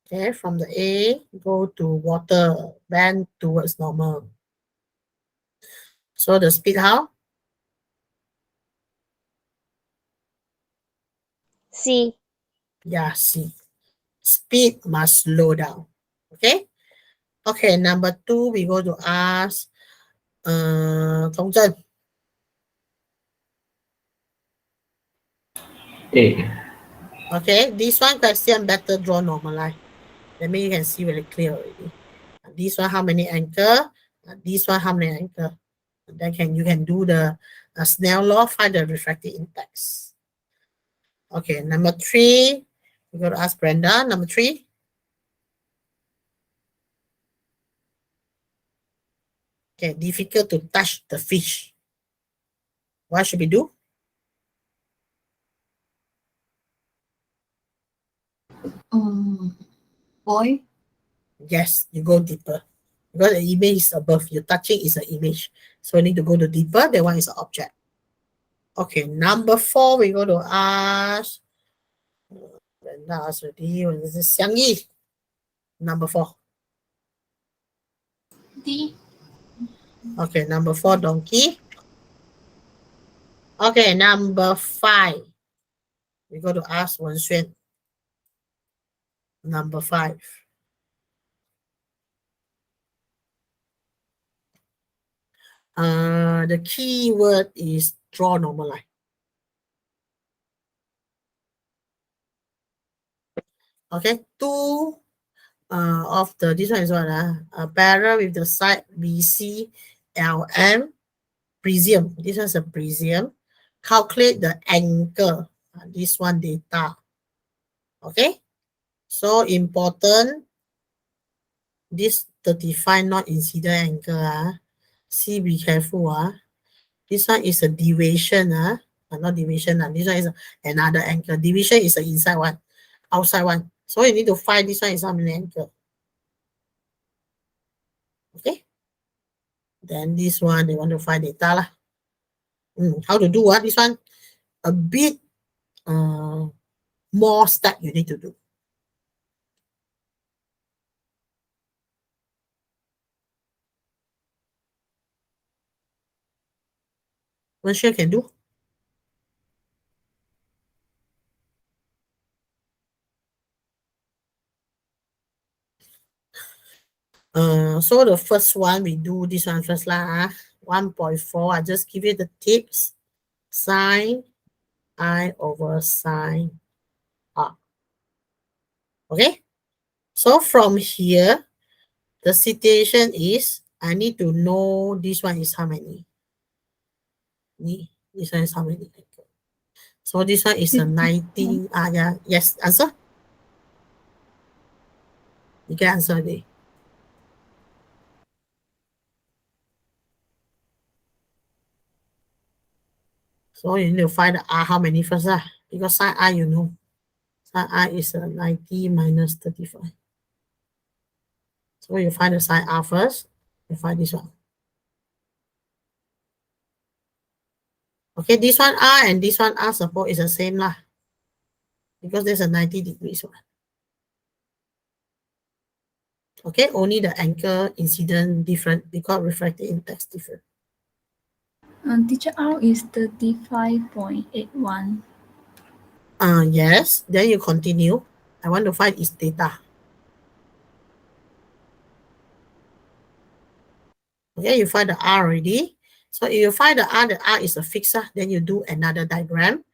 Okay, from the A go to water, bend towards normal. So the speed how? C. Yeah, C. Speed must slow down. Okay. Okay, number 2, we go to ask Tong Zhen. A. Okay, this one question better draw normal line. That means you can see very clear already. This one how many angle? This one how many angle? Then you can do the Snell law, find the refractive index. Okay, number 3, we're going to ask Brenda. Number 3. Okay, difficult to touch the fish. What should we do? Boy. Yes, you go deeper. Because the image is above, you touching is an image. So you need to go to deeper, that one is an object. Okay, number 4, we're going to ask, Brenda asked already, what is this? Xiang Yi. Number 4. D. Okay, number 4, donkey. Okay, number 5. We go to ask Wen Xuan. Number 5. The key word is draw normal line. Okay, 2 of the, this one is what? A parallel with the side BC, LM, prism. This one's a prism. Calculate the angle. This one data. Okay, so important. This 35 not incident angle. See, be careful. This one is a deviation. Not deviation. This one is another angle. Deviation is the inside one, outside one. So you need to find this one is how many angle. Okay. Then this one, they want to find data lah. How to do this one? A bit more step you need to do. What sure can do? So the first one, we do this one first lah. 1.4, I just give you the tips. Sine I over sine R. Okay? So from here, the situation is, I need to know this one is how many. This one is how many? So this one is a 19. Yeah, yes, answer. You can answer it. So you need to find the R how many first lah. Because sine I you know. Sine I is 90 minus 35. So you find the sine R first. You find this one. Okay, this one R and this one R suppose is the same lah. Because there's a 90 degrees one. Okay, only the angle incident different because refractive index different. Teacher, R is 35.81. Yes, then you continue. I want to find its data. Okay, you find the R already. So if you find the R is a fixer, then you do another diagram.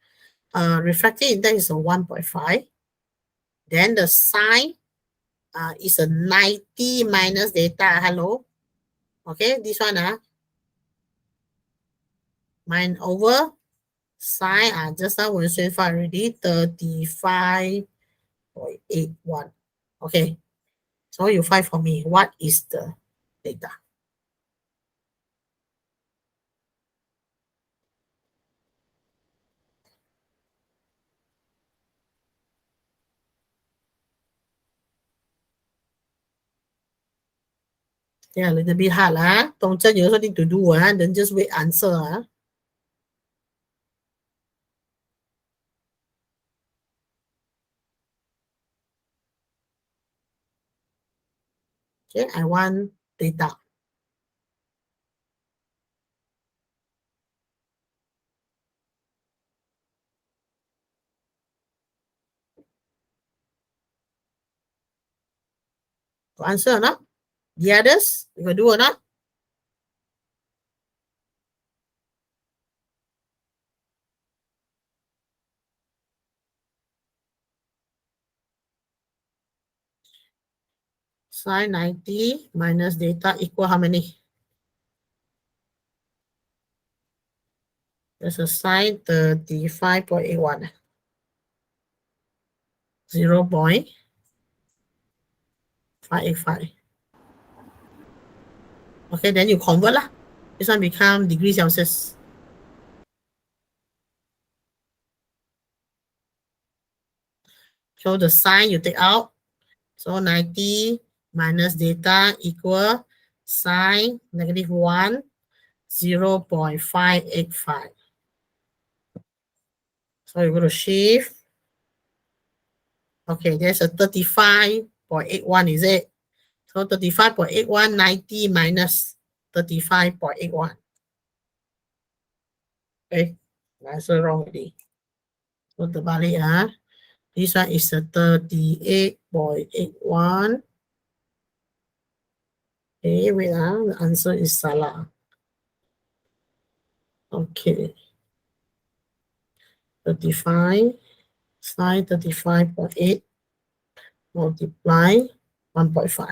Refractive index is a 1.5. Then the sine is a 90 minus data. Hello. Okay, this one mine over sine just now we said already 35.81. Okay, so you find for me what is the data. Yeah, a little bit hard lah. Dongzhen, you also need to do then just wait answer. Okay, I want data. Got answer or not? The others, you can do or not? Sine 90 minus data equal how many? There's a sine 35.81. 0.585. Okay, then you convert lah. This one become degrees Celsius. So the sine you take out. So 90 minus theta equal sine -1, 0.585. So you're going to shift. Okay, there's a 35.81, is it? So 35.81, 90 minus 35.81. Okay, that's wrong already. So terbalik ah. This one is a 38.81. Okay, wait the answer is salah. Okay. 35 sine 35.8 multiply 1.5.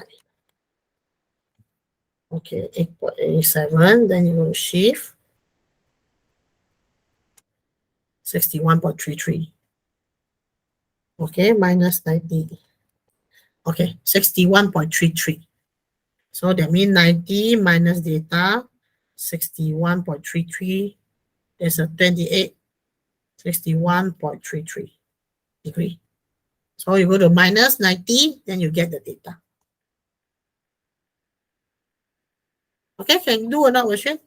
Okay, 8.87. Then you will shift 61.33. Okay, minus 90. Okay, 61.33. So that means 90 minus data 61.33. There's a 28. 61.33 degree. So you go to minus 90, then you get the data. Okay, can you do another question?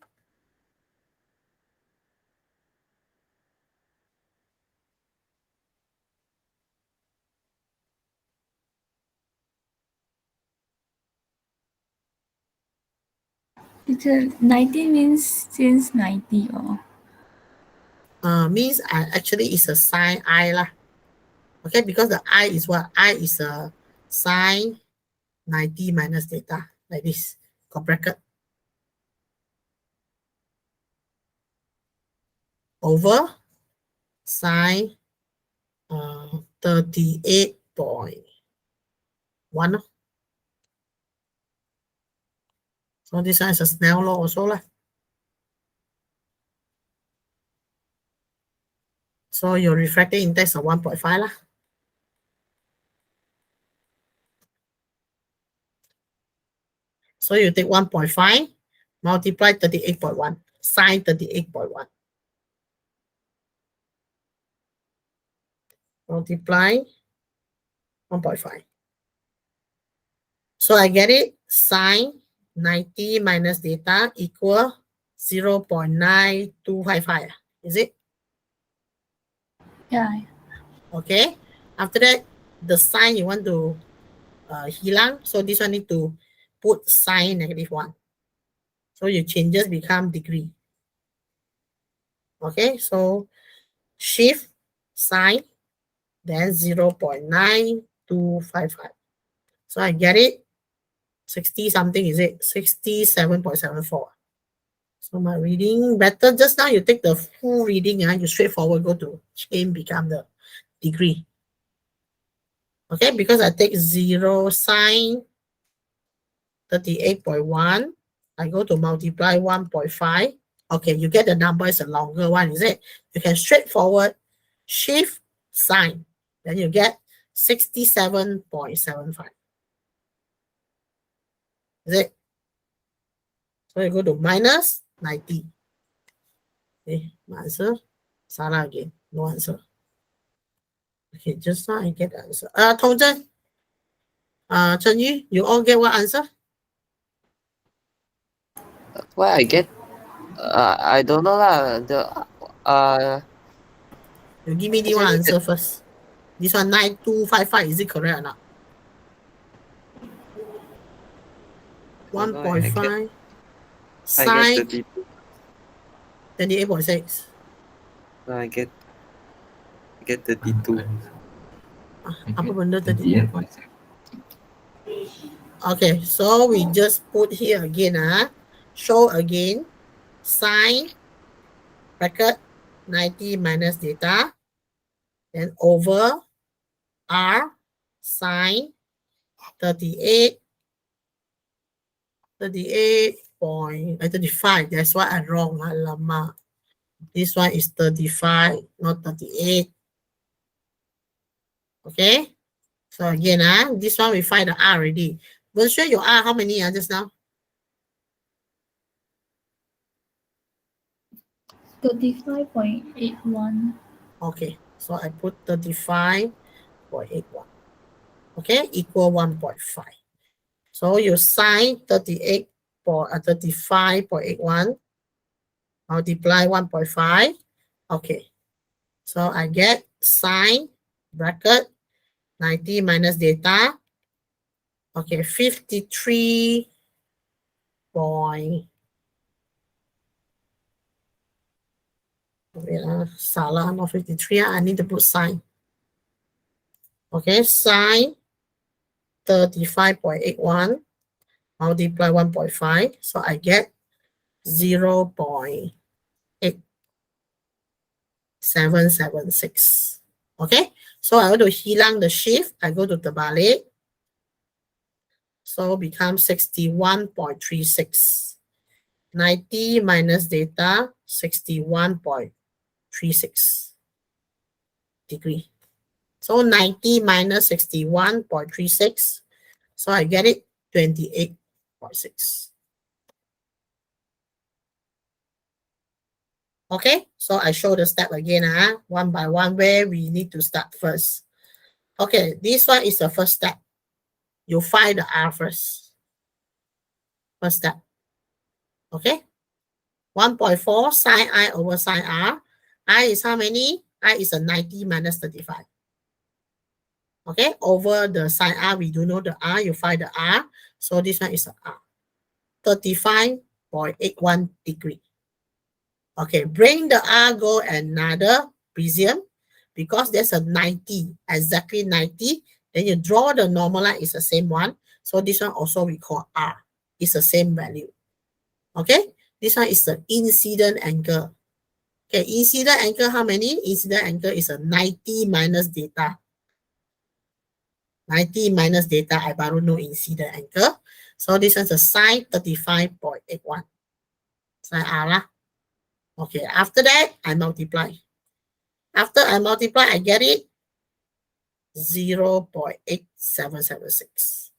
Teacher, 90 means since 90 or? Means actually it's a sine I lah. Okay, because the I is what? I is a sine 90 minus theta, like this, got bracket. Over sine 38.1. So this one is a Snell law also lah. So your refractive index of 1.5 lah. So you take 1.5 multiply 38.1 sine 38.1 multiply 1.5. So I get it, sine 90 minus theta equal 0.9255. Is it? Yeah. Okay. After that, the sign you want to hilang. So this one need to put sine -1. So your changes become degree. Okay. So shift sine, then 0.9255. So I get it. 60 something, is it? 67.74. So my reading better. Just now you take the full reading, you straightforward go to change become the degree. Okay, because I take 0 sine 38.1. I go to multiply 1.5. Okay, you get the number is a longer one, is it? You can straightforward shift sine. Then you get 67.75. Is it? So you go to minus 90. Okay, my answer. Sarah again. No answer. Okay, just now I get the answer. Tong Zhen, Chen Yu, you all get what answer? What I get? I don't know lah. You give me the one answer first. This one 9255, is it correct or not? 1.5 I sine 28.6. No, I get 32. Apa benda tadi? 28.6. Okay, so we just put here again. Show again. Sine bracket 90 minus theta. Then over R sine 35. That's why I'm wrong. Alamak. This one is 35, not 38. Okay. So again, this one we find the R already. We'll show your R how many just now? 35.81. Okay. So I put 35.81. Okay, equal 1.5. So you sin 35.81 multiply 1.5. Okay. So I get sine bracket 90 minus data. Okay, 53 point. Wait, salah, not 53. I need to put sine. Okay, sine 35.81 multiply 1.5. So I get 0.8776. Okay, so I want to hilang the shift. I go to terbalik. So become 61.36. 90 minus data, 61.36 degree. So 90 minus 61.36. So I get it 28.6. Okay, so I show the step again, one by one, where we need to start first. Okay, this one is the first step. You find the R first. First step. Okay, 1.4 sine I over sine R. I is how many? I is a 90 minus 35. Okay, over the sine R, we do know the R, you find the R. So this one is a R. 35.81 degree. Okay, bring the R, go another prism, because there's a 90, exactly 90. Then you draw the normal line, is the same one. So this one also we call R. It's the same value. Okay, this one is the incident angle. Okay, incident angle, how many? Incident angle is a 90 minus data. 90 minus data, I baru know incident angle. So this one's a sine 35.81. Sine R lah. Okay, after that, I multiply. After I multiply, I get it 0.8776.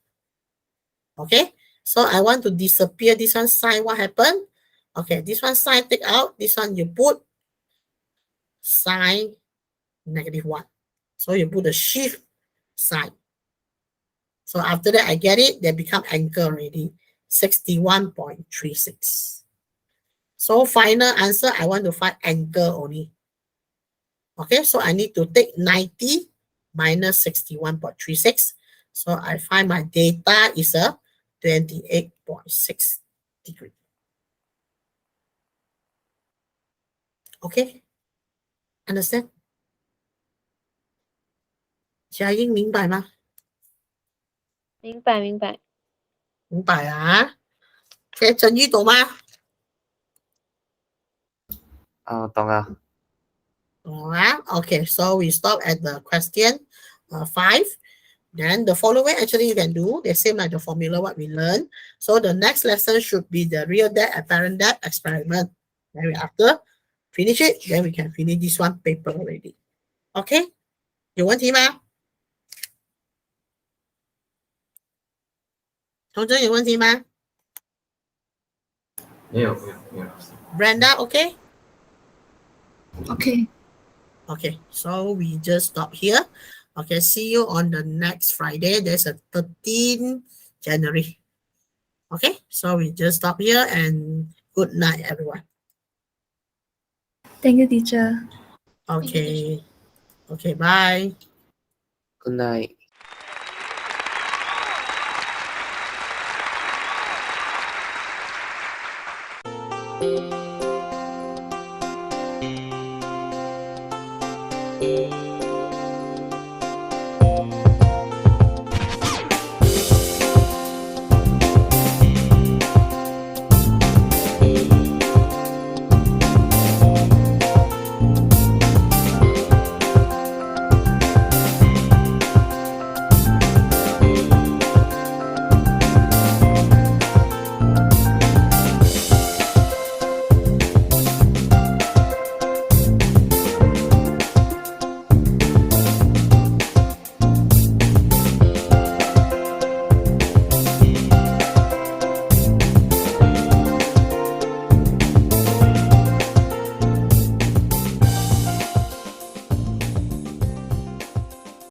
Okay, so I want to disappear this one sine. What happened? Okay, this one sine take out. This one you put sine -1. So you put the shift sine. So after that, I get it. They become angle already. 61.36. So final answer, I want to find angle only. Okay, so I need to take 90 minus 61.36. So I find my data is a 28.6 degree. Okay, understand? 佳音明白吗？明白明白。明白啊。Okay, 振宇懂吗？懂啊。Alright, okay, so we stop at the question 5. Then the following actually you can do the same like the formula what we learned. So the next lesson should be the real depth apparent depth experiment. Then after finish it, then we can finish this one paper already. Okay, 有问题吗？童真有问题吗？没有。Brenda, okay? Okay. Okay, so we just stop here. Okay, see you on the next Friday. There's a 13th January. Okay, so we just stop here and good night, everyone. Thank you, teacher. Okay, okay, bye. Good night.